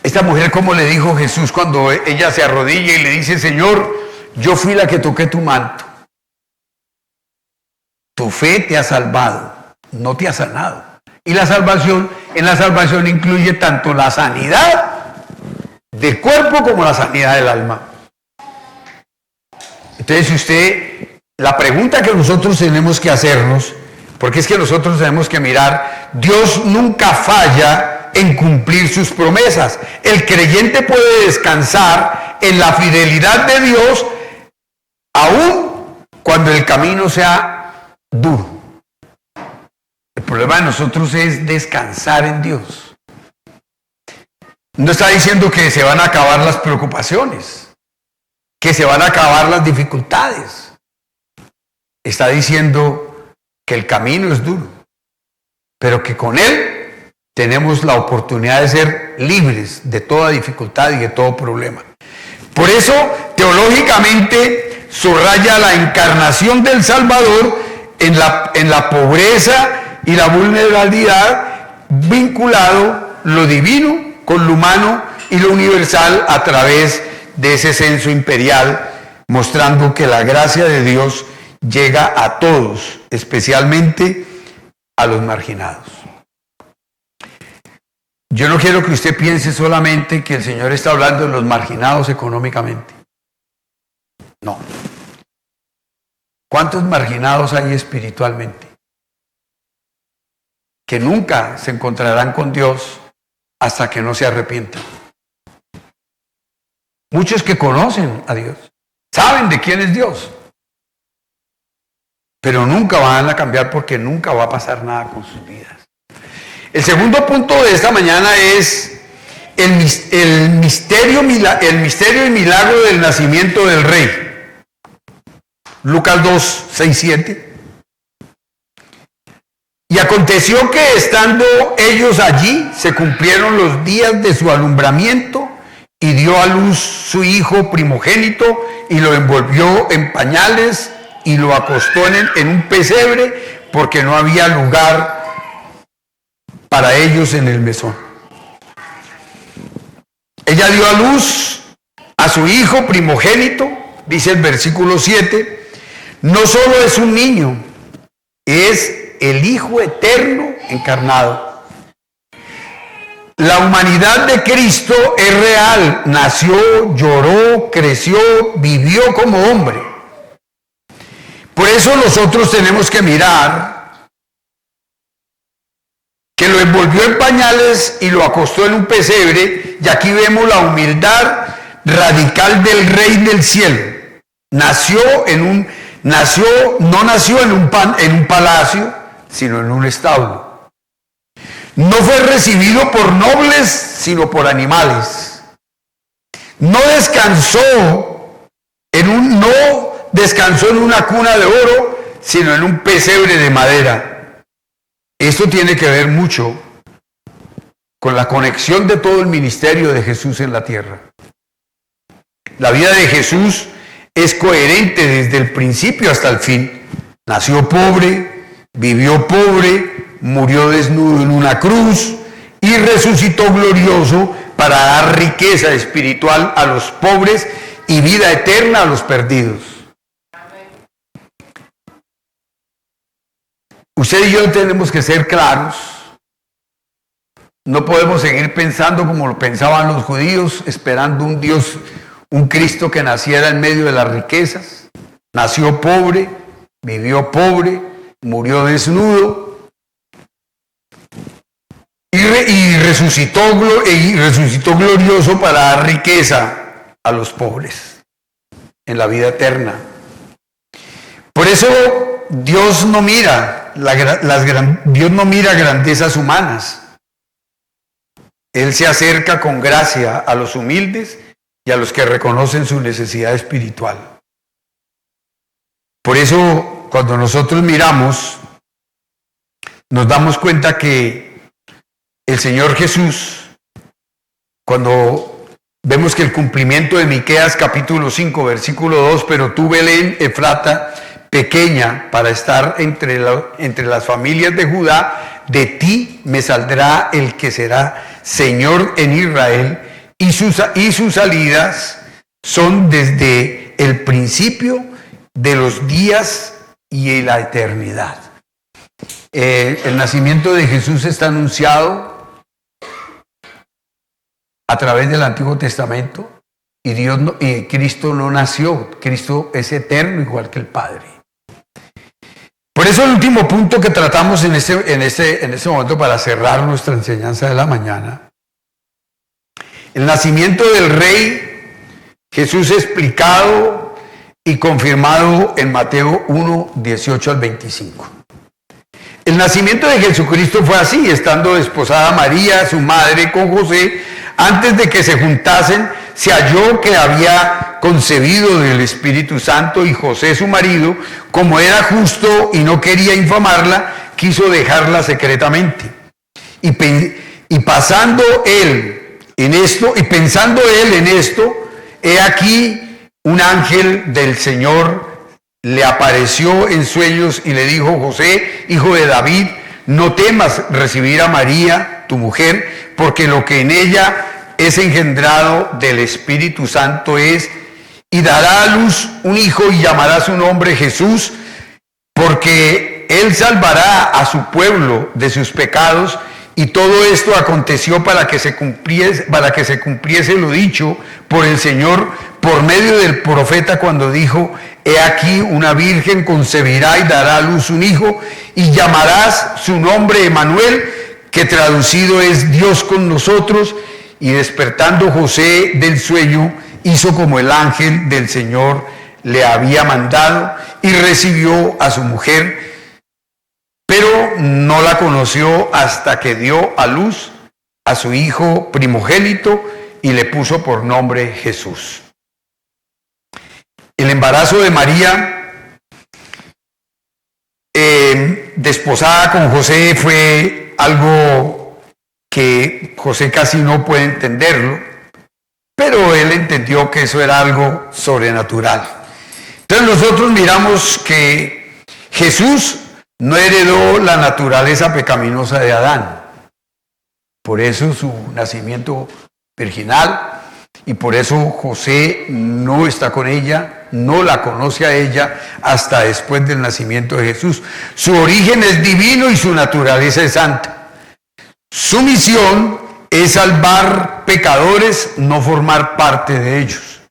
Esta mujer, como le dijo Jesús cuando ella se arrodilla y le dice, Señor, yo fui la que toqué tu manto. Tu fe te ha salvado, no te ha sanado. Y la salvación, en la salvación incluye tanto la sanidad del cuerpo como la sanidad del alma. Entonces, la pregunta que nosotros tenemos que hacernos, porque es que nosotros tenemos que mirar, Dios nunca falla en cumplir sus promesas. El creyente puede descansar en la fidelidad de Dios, aun cuando el camino sea duro. El problema de nosotros es descansar en Dios. No está diciendo que se van a acabar las preocupaciones, que se van a acabar las dificultades. Está diciendo que el camino es duro, pero que con él tenemos la oportunidad de ser libres de toda dificultad y de todo problema. Por eso, teológicamente, subraya la encarnación del Salvador en la pobreza y la vulnerabilidad, vinculado lo divino con lo humano y lo universal a través de ese censo imperial, mostrando que la gracia de Dios llega a todos, especialmente a los marginados. Yo no quiero que usted piense solamente que el Señor está hablando de los marginados económicamente. No. ¿Cuántos marginados hay espiritualmente? Que nunca se encontrarán con Dios hasta que no se arrepientan. Muchos que conocen a Dios, saben de quién es Dios, pero nunca van a cambiar porque nunca va a pasar nada con sus vidas. El segundo punto de esta mañana es el misterio y milagro del nacimiento del Rey. Lucas 2, 6, 7. Y aconteció que estando ellos allí, se cumplieron los días de su alumbramiento, y dio a luz su hijo primogénito, y lo envolvió en pañales, y lo acostó en un pesebre, porque no había lugar para ellos en el mesón. Ella dio a luz a su hijo primogénito, dice el versículo 7, no solo es un niño, es el Hijo eterno encarnado. La humanidad de Cristo es real, nació, lloró, creció, vivió como hombre. Por eso nosotros tenemos que mirar que lo envolvió en pañales y lo acostó en un pesebre, y aquí vemos la humildad radical del Rey del cielo. No nació en un palacio, sino en un establo. No fue recibido por nobles, sino por animales. No descansó en una cuna de oro, sino en un pesebre de madera. Esto tiene que ver mucho con la conexión de todo el ministerio de Jesús en la tierra. La vida de Jesús es coherente desde el principio hasta el fin. Nació pobre, vivió pobre, murió desnudo en una cruz y resucitó glorioso para dar riqueza espiritual a los pobres y vida eterna a los perdidos. Usted y yo tenemos que ser claros. No podemos seguir pensando como lo pensaban los judíos, esperando un Dios, un Cristo que naciera en medio de las riquezas. Nació pobre, vivió pobre, murió desnudo y resucitó glorioso para dar riqueza a los pobres en la vida eterna. Por eso Dios no mira grandezas humanas. Él se acerca con gracia a los humildes y a los que reconocen su necesidad espiritual. Por eso, cuando nosotros miramos, nos damos cuenta que el Señor Jesús, cuando vemos que el cumplimiento de Miqueas capítulo 5, versículo 2, pero tú, Belén, Efrata, pequeña para estar entre las familias de Judá, de ti me saldrá el que será Señor en Israel, y sus salidas son desde el principio de los días y la eternidad. El nacimiento de Jesús está anunciado a través del Antiguo Testamento, y Cristo no nació. Cristo es eterno igual que el Padre. Por eso el último punto que tratamos en este momento para cerrar nuestra enseñanza de la mañana, el nacimiento del Rey Jesús explicado y confirmado en Mateo 1, 18 al 25. El nacimiento de Jesucristo fue así: estando desposada María, su madre, con José, antes de que se juntasen, se halló que había concebido del Espíritu Santo, y José, su marido, como era justo y no quería infamarla, quiso dejarla secretamente. Y pensando él en esto, he aquí un ángel del Señor le apareció en sueños y le dijo: José, hijo de David, no temas recibir a María, tu mujer, porque lo que en ella es engendrado del Espíritu Santo es, y dará a luz un hijo y llamará su nombre Jesús, porque él salvará a su pueblo de sus pecados. Y todo esto aconteció para que se cumpliese lo dicho por el Señor por medio del profeta, cuando dijo: he aquí una virgen concebirá y dará a luz un hijo, y llamarás su nombre Emmanuel, que traducido es Dios con nosotros. Y despertando José del sueño, hizo como el ángel del Señor le había mandado, y recibió a su mujer, pero no la conoció hasta que dio a luz a su hijo primogénito y le puso por nombre Jesús. El embarazo de María desposada con José fue algo que José casi no puede entenderlo, pero él entendió que eso era algo sobrenatural. Entonces nosotros miramos que Jesús no heredó la naturaleza pecaminosa de Adán. Por eso su nacimiento virginal, y por eso José no está con ella, no la conoce a ella hasta después del nacimiento de Jesús. Su origen es divino y su naturaleza es santa. Su misión es salvar pecadores, no formar parte de ellos.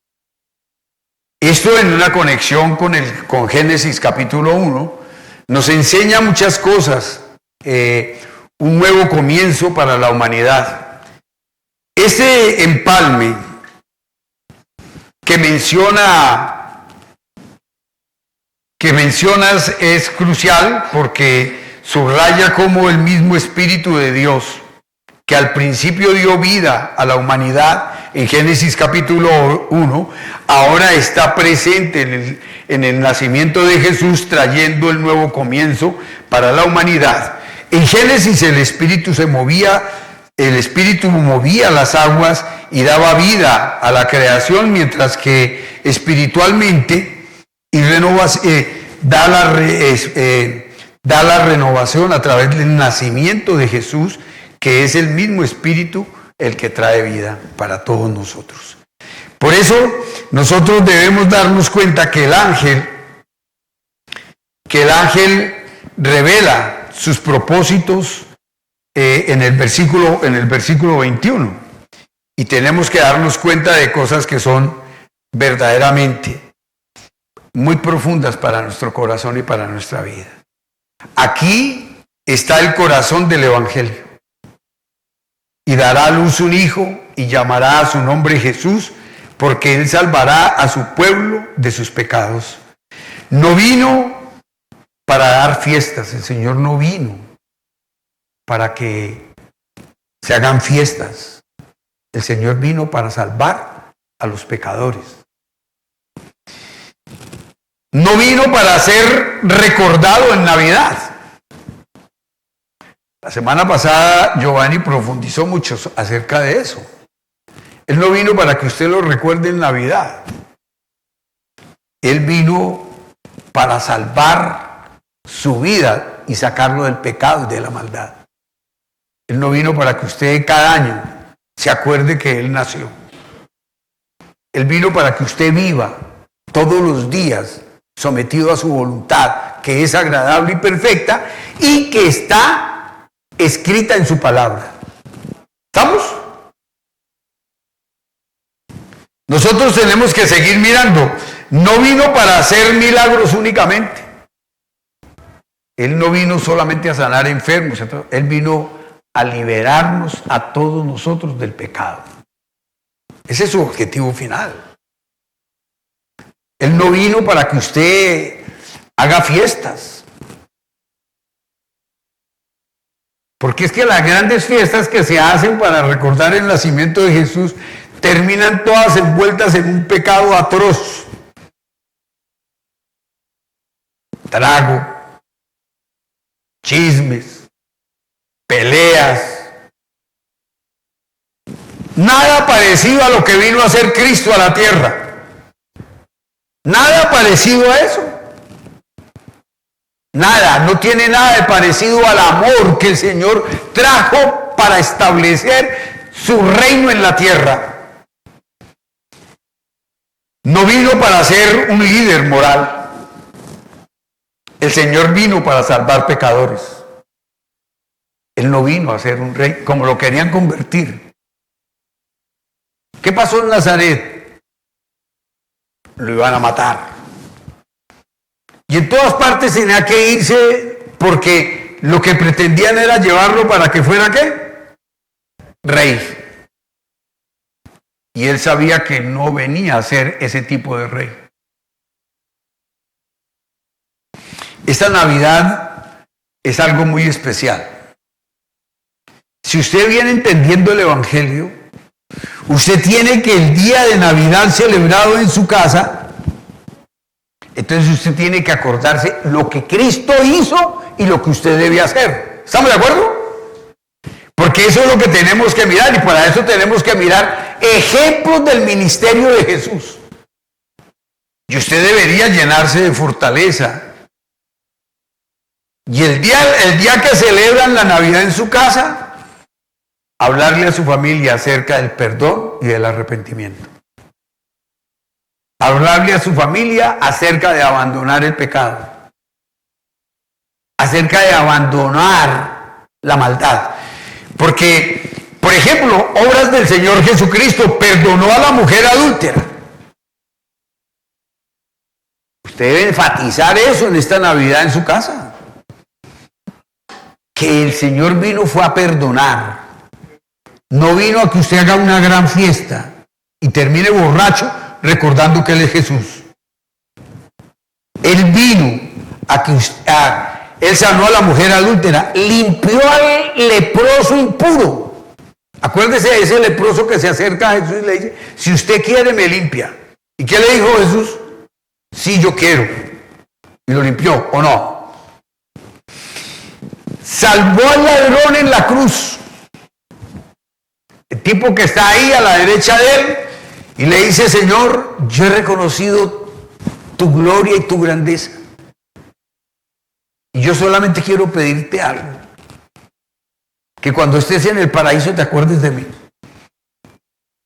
Esto en una conexión con Génesis capítulo 1 nos enseña muchas cosas, un nuevo comienzo para la humanidad. Este empalme que mencionas es crucial porque subraya cómo el mismo Espíritu de Dios, que al principio dio vida a la humanidad en Génesis capítulo 1, ahora está presente en el nacimiento de Jesús, trayendo el nuevo comienzo para la humanidad. En Génesis el Espíritu movía las aguas y daba vida a la creación, mientras que espiritualmente da la renovación a través del nacimiento de Jesús, que es el mismo Espíritu el que trae vida para todos nosotros. Por eso nosotros debemos darnos cuenta que el ángel revela sus propósitos en el versículo 21, y tenemos que darnos cuenta de cosas que son verdaderamente muy profundas para nuestro corazón y para nuestra vida. Aquí está el corazón del Evangelio. Y dará a luz un hijo y llamará a su nombre Jesús, porque él salvará a su pueblo de sus pecados. No vino para dar fiestas, el Señor no vino para que se hagan fiestas. El Señor vino para salvar a los pecadores. No vino para ser recordado en Navidad. La semana pasada Giovanni profundizó mucho acerca de eso. Él no vino para que usted lo recuerde en Navidad. Él vino para salvar su vida y sacarlo del pecado y de la maldad. Él no vino para que usted cada año se acuerde que Él nació. Él vino para que usted viva todos los días sometido a su voluntad, que es agradable y perfecta y que está escrita en su palabra. ¿Estamos? Nosotros tenemos que seguir mirando. No vino para hacer milagros únicamente. Él no vino solamente a sanar enfermos. Él vino a liberarnos a todos nosotros del pecado. Ese es su objetivo final. Él no vino para que usted haga fiestas. Porque es que las grandes fiestas que se hacen para recordar el nacimiento de Jesús terminan todas envueltas en un pecado atroz. Trago, chismes, peleas. Nada parecido a lo que vino a hacer Cristo a la tierra. Nada parecido a eso. Nada, no tiene nada de parecido al amor que el Señor trajo para establecer su reino en la tierra. No vino para ser un líder moral. El Señor vino para salvar pecadores. Él no vino a ser un rey, como lo querían convertir. ¿Qué pasó en Nazaret? Lo iban a matar. Y en todas partes tenía que irse porque lo que pretendían era llevarlo para que fuera ¿qué? Rey. Y él sabía que no venía a ser ese tipo de rey. Esta Navidad es algo muy especial. Si usted viene entendiendo el Evangelio, usted tiene que el día de Navidad celebrado en su casa Entonces usted tiene que acordarse lo que Cristo hizo y lo que usted debe hacer. ¿Estamos de acuerdo? Porque eso es lo que tenemos que mirar, y para eso tenemos que mirar ejemplos del ministerio de Jesús. Y usted debería llenarse de fortaleza. Y el día que celebran la Navidad en su casa, hablarle a su familia acerca del perdón y del arrepentimiento. Hablarle a su familia acerca de abandonar el pecado. Acerca de abandonar la maldad. Porque, por ejemplo, obras del Señor Jesucristo, perdonó a la mujer adúltera. Usted debe enfatizar eso en esta Navidad en su casa. Que el Señor fue a perdonar. No vino a que usted haga una gran fiesta y termine borracho recordando que Él es Jesús. Él vino a que Él sanó a la mujer adúltera, limpió al leproso impuro. Acuérdese de ese leproso que se acerca a Jesús y le dice, si usted quiere me limpia. ¿Y qué le dijo Jesús? Sí, yo quiero. Y lo limpió, ¿o no? Salvó al ladrón en la cruz. El tipo que está ahí a la derecha de él y le dice, Señor, yo he reconocido tu gloria y tu grandeza. Y yo solamente quiero pedirte algo. Que cuando estés en el paraíso te acuerdes de mí.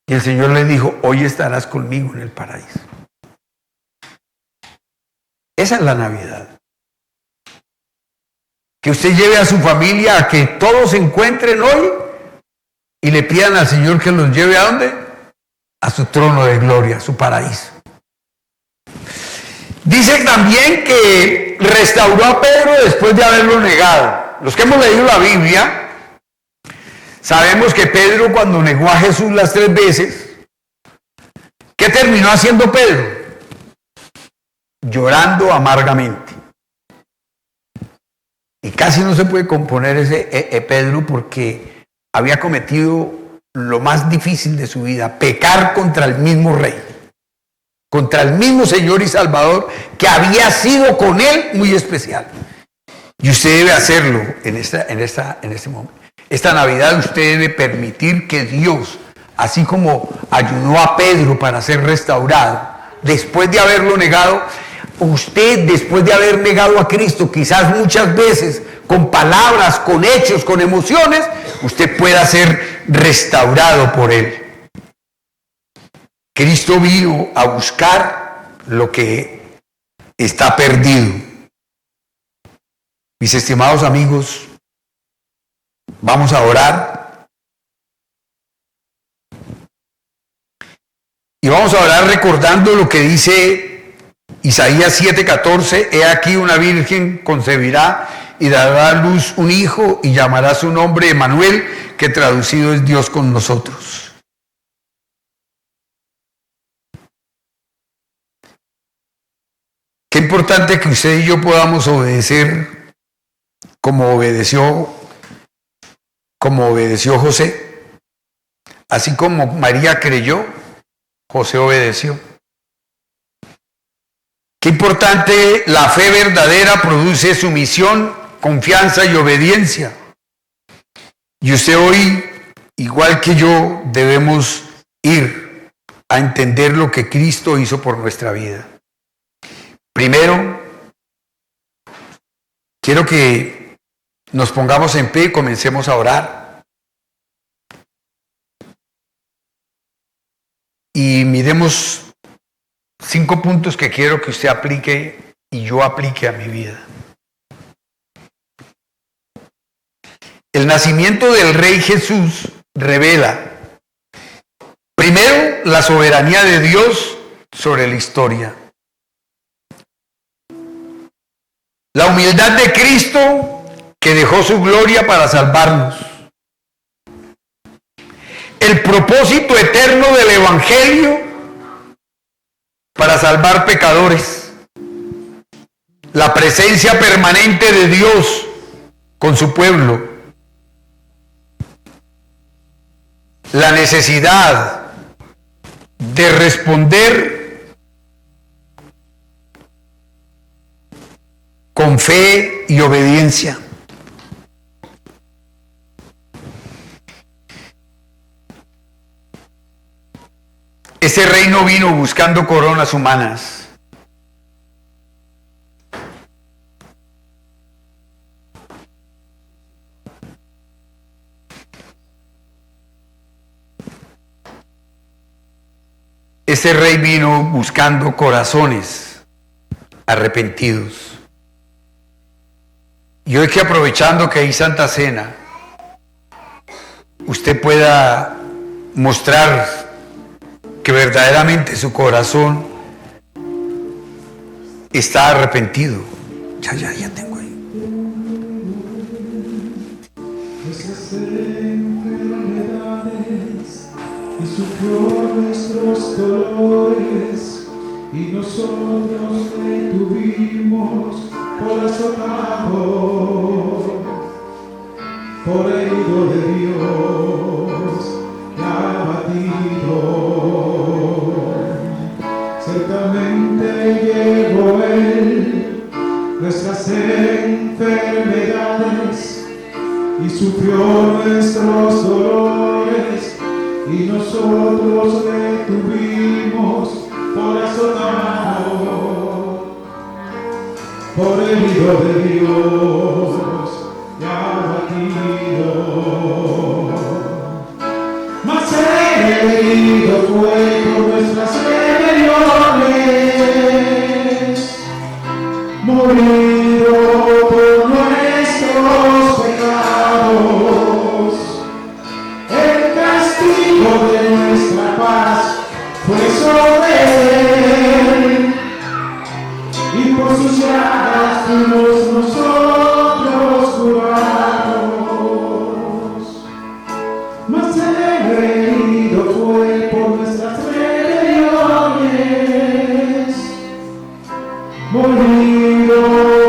Y el Señor le dijo, hoy estarás conmigo en el paraíso. Esa es la Navidad. Que usted lleve a su familia a que todos se encuentren hoy y le pidan al Señor que los lleve ¿a dónde? A su trono de gloria, a su paraíso. Dice también que restauró a Pedro después de haberlo negado. Los que hemos leído la Biblia, sabemos que Pedro, cuando negó a Jesús las 3 veces, ¿qué terminó haciendo Pedro? Llorando amargamente. Y casi no se puede componer ese Pedro porque había cometido lo más difícil de su vida, pecar contra el mismo rey, contra el mismo Señor y Salvador que había sido con él muy especial. Y usted debe hacerlo en este momento. Esta Navidad usted debe permitir que Dios, así como ayudó a Pedro para ser restaurado, después de haberlo negado, usted, después de haber negado a Cristo, quizás muchas veces, con palabras, con hechos, con emociones, usted pueda ser restaurado por Él. Cristo vino a buscar lo que está perdido. Mis estimados amigos, vamos a orar. Y vamos a orar recordando lo que dice Isaías 7:14, he aquí una virgen concebirá y dará a luz un hijo y llamará su nombre Emmanuel, que traducido es Dios con nosotros. Qué importante que usted y yo podamos obedecer como obedeció José. Así como María creyó, José obedeció. Qué importante, la fe verdadera produce sumisión, confianza y obediencia. Y usted hoy, igual que yo, debemos ir a entender lo que Cristo hizo por nuestra vida. Primero, quiero que nos pongamos en pie y comencemos a orar. Y miremos 5 puntos que quiero que usted aplique y yo aplique a mi vida. El nacimiento del Rey Jesús revela, primero, la soberanía de Dios sobre la historia. La humildad de Cristo que dejó su gloria para salvarnos. El propósito eterno del Evangelio para salvar pecadores, la presencia permanente de Dios con su pueblo, la necesidad de responder con fe y obediencia. Ese rey no vino buscando coronas humanas. Ese rey vino buscando corazones arrepentidos. Y hoy, que aprovechando que hay Santa Cena, usted pueda mostrar que verdaderamente su corazón está arrepentido. Ya tengo ahí. Y sufrió nuestros dolores, y nosotros le tuvimos por azotado, por herido de Dios y abatido. Ciertamente llevó él nuestras enfermedades y sufrió nuestros dolores, y nosotros le tuvimos por azotado, por herido de Dios y abatido. Mas herido fue por nuestras rebeliones, morido por nuestros pecados. El castigo de nuestra paz fue sobre él, y por sus llagas fuimos nosotros curados. Mas herido fue por nuestras rebeliones, morido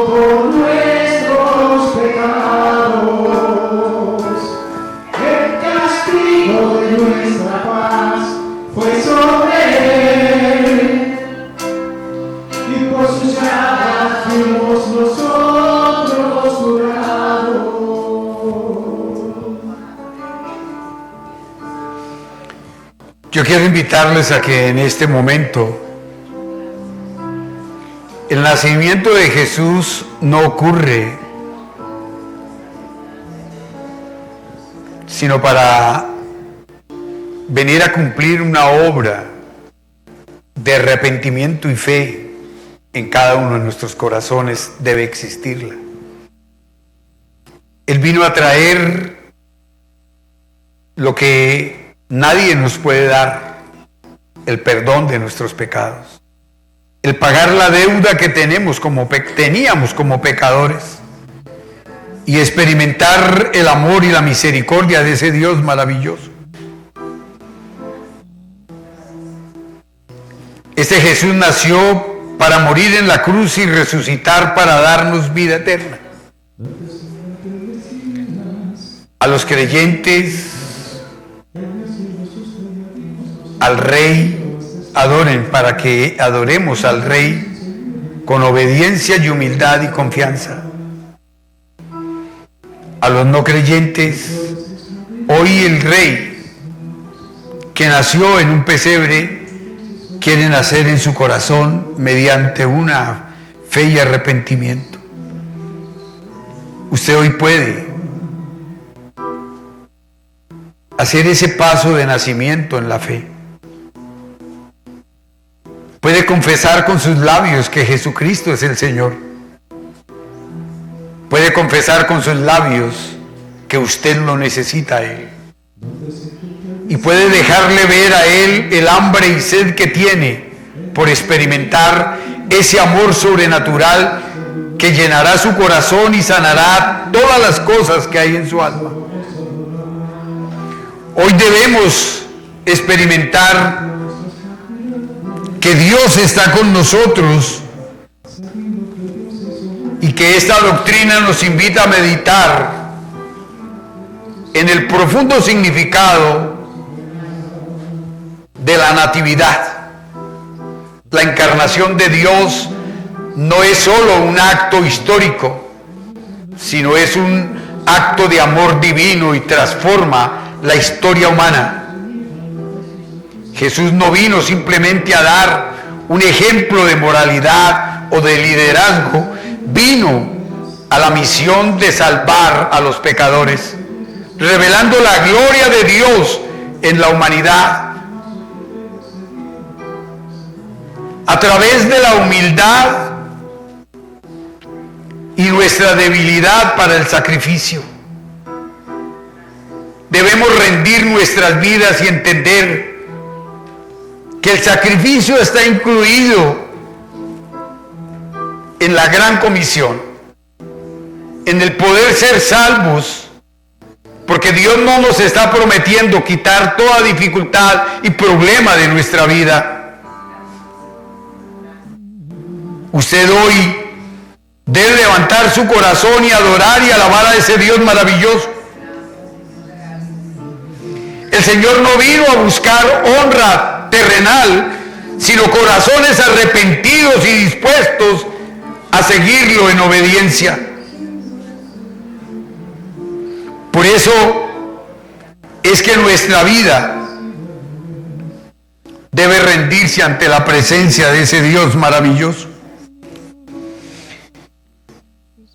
por nuestros pecados. El castigo de nuestra paz fue sobre él, y por sus llagas fuimos nosotros curados. Yo quiero invitarles a que en este momento el nacimiento de Jesús no ocurre sino para venir a cumplir una obra de arrepentimiento y fe en cada uno de nuestros corazones. Debe existirla. Él vino a traer lo que nadie nos puede dar: el perdón de nuestros pecados, el pagar la deuda que teníamos como pecadores, y experimentar el amor y la misericordia de ese Dios maravilloso. Este Jesús nació para morir en la cruz y resucitar para darnos vida eterna. A los creyentes, al Rey, adoren, para que adoremos al Rey con obediencia y humildad y confianza. A los no creyentes, hoy el Rey que nació en un pesebre quiere nacer en su corazón mediante una fe y arrepentimiento. Usted hoy puede hacer ese paso de nacimiento en la fe. Puede confesar con sus labios que Jesucristo es el Señor. Puede confesar con sus labios que usted lo necesita a Él. Y puede dejarle ver a Él el hambre y sed que tiene por experimentar ese amor sobrenatural que llenará su corazón y sanará todas las cosas que hay en su alma. Hoy debemos experimentar que Dios está con nosotros y que esta doctrina nos invita a meditar en el profundo significado de la natividad. La encarnación de Dios no es solo un acto histórico, sino es un acto de amor divino y transforma la historia humana. Jesús no vino simplemente a dar un ejemplo de moralidad o de liderazgo, vino a la misión de salvar a los pecadores, revelando la gloria de Dios en la humanidad a través de la humildad y nuestra debilidad para el sacrificio. Debemos rendir nuestras vidas y entender que el sacrificio está incluido en la gran comisión, en el poder ser salvos, porque Dios no nos está prometiendo quitar toda dificultad y problema de nuestra vida. Usted hoy debe levantar su corazón y adorar y alabar a ese Dios maravilloso. El Señor no vino a buscar honra terrenal, sino corazones arrepentidos y dispuestos a seguirlo en obediencia. Por eso es que nuestra vida debe rendirse ante la presencia de ese Dios maravilloso.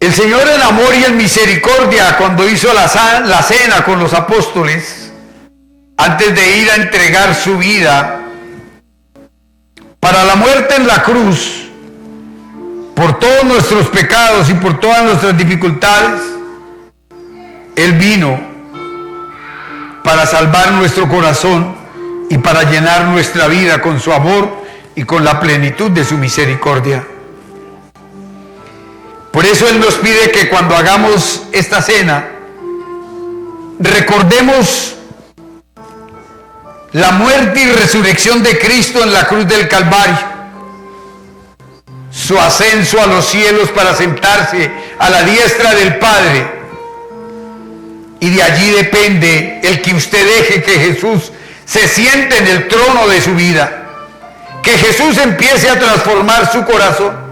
El Señor en amor y en misericordia, cuando hizo la cena con los apóstoles, antes de ir a entregar su vida para la muerte en la cruz, por todos nuestros pecados y por todas nuestras dificultades, Él vino para salvar nuestro corazón y para llenar nuestra vida con su amor y con la plenitud de su misericordia. Por eso Él nos pide que cuando hagamos esta cena, recordemos la muerte y resurrección de Cristo en la cruz del Calvario, su ascenso a los cielos para sentarse a la diestra del Padre, y de allí depende el que usted deje que Jesús se siente en el trono de su vida, que Jesús empiece a transformar su corazón,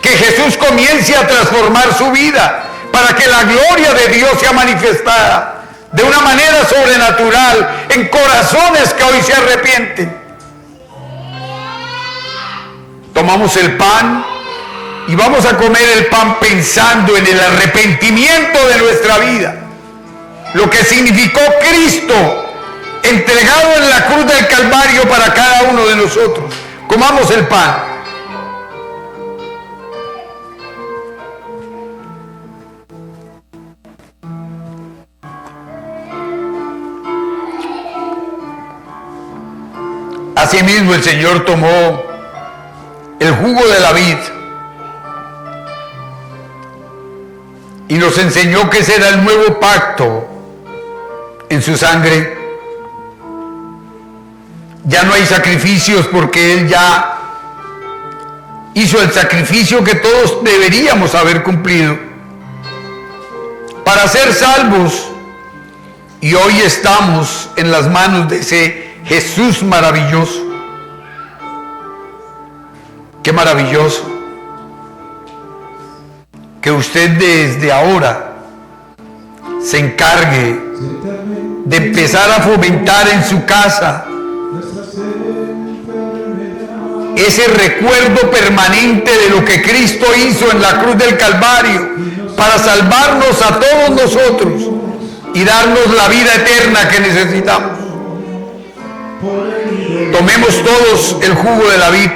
que Jesús comience a transformar su vida, para que la gloria de Dios sea manifestada de una manera sobrenatural en corazones que hoy se arrepienten. Tomamos el pan y vamos a comer el pan pensando en el arrepentimiento de nuestra vida, lo que significó Cristo entregado en la cruz del Calvario para cada uno de nosotros. Comamos el pan. Asimismo, el Señor tomó el jugo de la vid y nos enseñó que ese era el nuevo pacto en su sangre. Ya no hay sacrificios, porque Él ya hizo el sacrificio que todos deberíamos haber cumplido para ser salvos, y hoy estamos en las manos de ese Jesús maravilloso. Qué maravilloso que usted desde ahora se encargue de empezar a fomentar en su casa ese recuerdo permanente de lo que Cristo hizo en la cruz del Calvario para salvarnos a todos nosotros y darnos la vida eterna que necesitamos. Tomemos todos el jugo de la vid.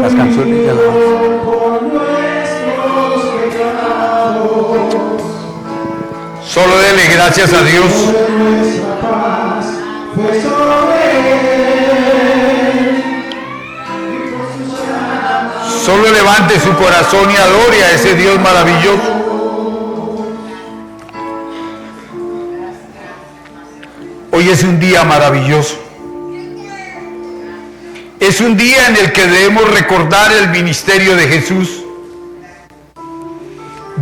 Las canciones de alabanza. Solo dele gracias a Dios. Solo levante su corazón y adore a ese Dios maravilloso. Hoy es un día maravilloso. Es un día en el que debemos recordar el ministerio de Jesús.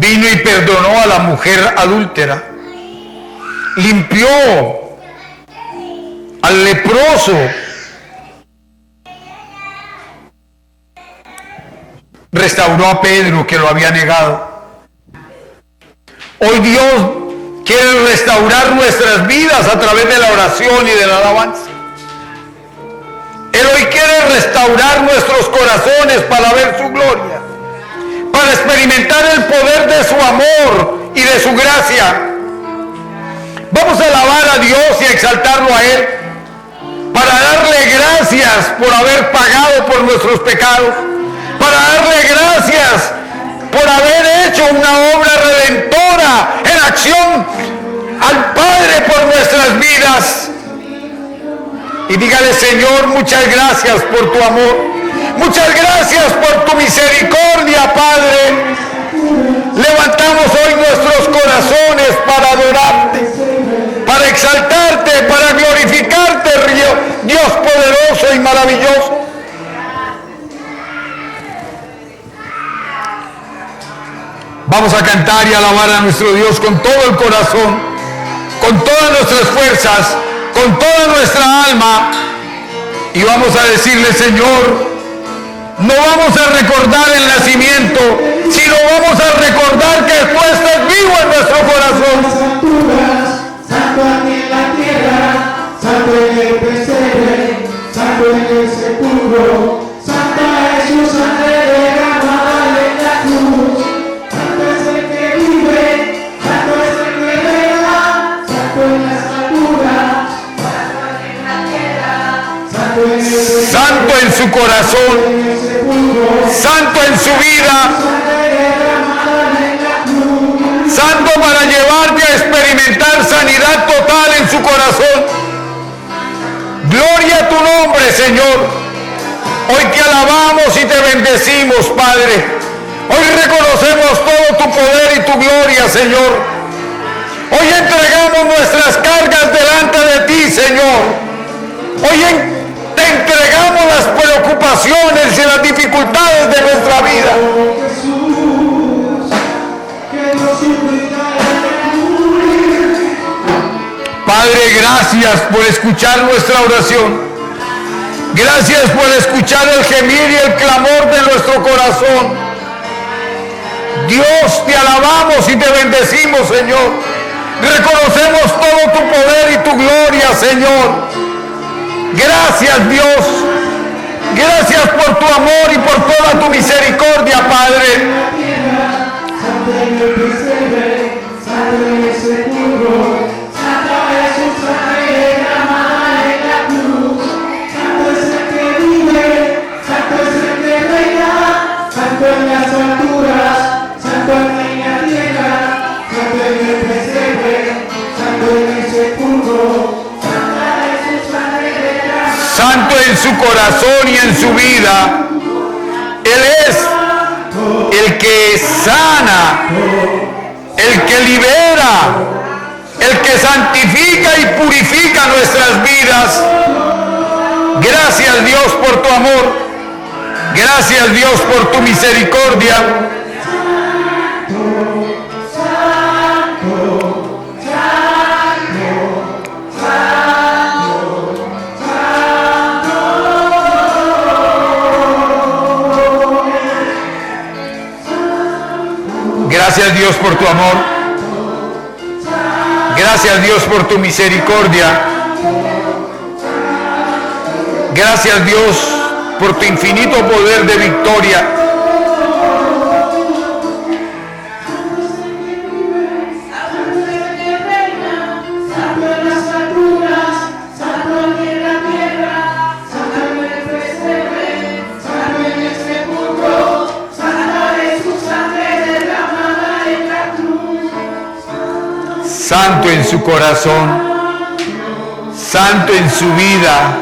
Vino y perdonó a la mujer adúltera. Limpió al leproso. Restauró a Pedro, que lo había negado. Hoy Dios quiere restaurar nuestras vidas a través de la oración y de la alabanza. Él hoy quiere restaurar nuestros corazones para ver su gloria, para experimentar el poder de su amor y de su gracia. Vamos a alabar a Dios y a exaltarlo a Él, para darle gracias por haber pagado por nuestros pecados, para darle gracias por haber hecho una obra redentora en acción al Padre por nuestras vidas. Y dígale: Señor, muchas gracias por tu amor, muchas gracias por tu misericordia, Padre. Levantamos hoy nuestros corazones para adorarte, para exaltarte, para glorificarte, Dios poderoso y maravilloso. Vamos a cantar y alabar a nuestro Dios con todo el corazón, con todas nuestras fuerzas, con toda nuestra alma, y vamos a decirle: Señor, no vamos a recordar el nacimiento, sino vamos a recordar que tú estás vivo en nuestro corazón. Santo aquí en la tierra, santo en el pesebre, santo en el sepulcro, santo es su sangre derramada en la cruz. Santo es el que vive, santo es el que reina, santo en las alturas, santo aquí en la tierra, santo en el pesebre, Santo en su corazón, santo en su vida, santo para llevarte a experimentar sanidad total en su corazón. Gloria a tu nombre, Señor. Hoy te alabamos y te bendecimos, Padre. Hoy reconocemos todo tu poder y tu gloria, Señor. Hoy entregamos nuestras cargas delante de ti, Señor. Hoy te entregamos las preocupaciones y las dificultades de nuestra vida. Padre, gracias por escuchar nuestra oración. Gracias por escuchar el gemir y el clamor de nuestro corazón. Dios, te alabamos y te bendecimos, Señor. Reconocemos todo tu poder y tu gloria, Señor. Gracias, Dios. Gracias por tu amor y por toda tu misericordia, Padre. Santo en su corazón y en su vida. Él es el que sana, el que libera, el que santifica y purifica nuestras vidas. Gracias, Dios, por tu amor. Gracias, Dios, por tu misericordia. Gracias, Dios, por tu amor. Gracias, Dios, por tu misericordia. Gracias, Dios, por tu infinito poder de victoria. Santo en su corazón, santo en su vida,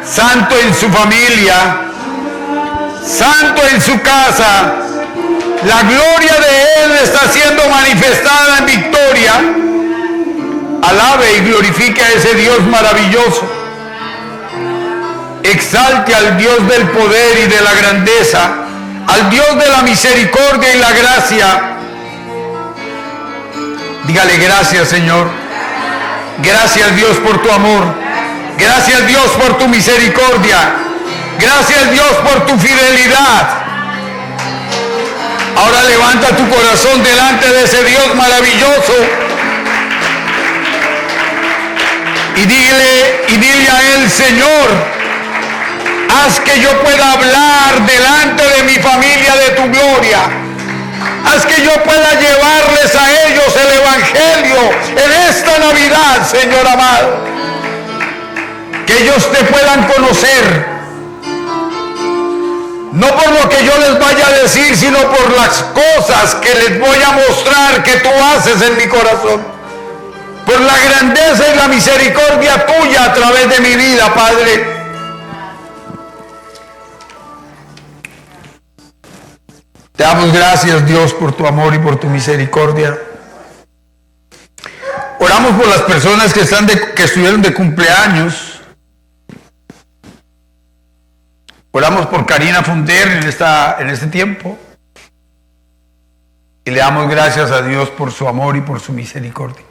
santo en su familia, santo en su casa. La gloria de Él está siendo manifestada en victoria. Alabe y glorifique a ese Dios maravilloso. Exalte al Dios del poder y de la grandeza, al Dios de la misericordia y la gracia. Dígale gracias, Señor. Gracias, Dios, por tu amor. Gracias, Dios, por tu misericordia. Gracias, Dios, por tu fidelidad. Ahora levanta tu corazón delante de ese Dios maravilloso y dile a Él: Señor, haz que yo pueda hablar delante de mi familia de tu gloria. Haz que yo pueda llevarles a ellos el Evangelio en esta Navidad, Señor amado. Que ellos te puedan conocer. No por lo que yo les vaya a decir, sino por las cosas que les voy a mostrar que tú haces en mi corazón. Por la grandeza y la misericordia tuya a través de mi vida, Padre. Te damos gracias, Dios, por tu amor y por tu misericordia. Oramos por las personas que estuvieron de cumpleaños. Oramos por Karina Funder en este tiempo. Y le damos gracias a Dios por su amor y por su misericordia.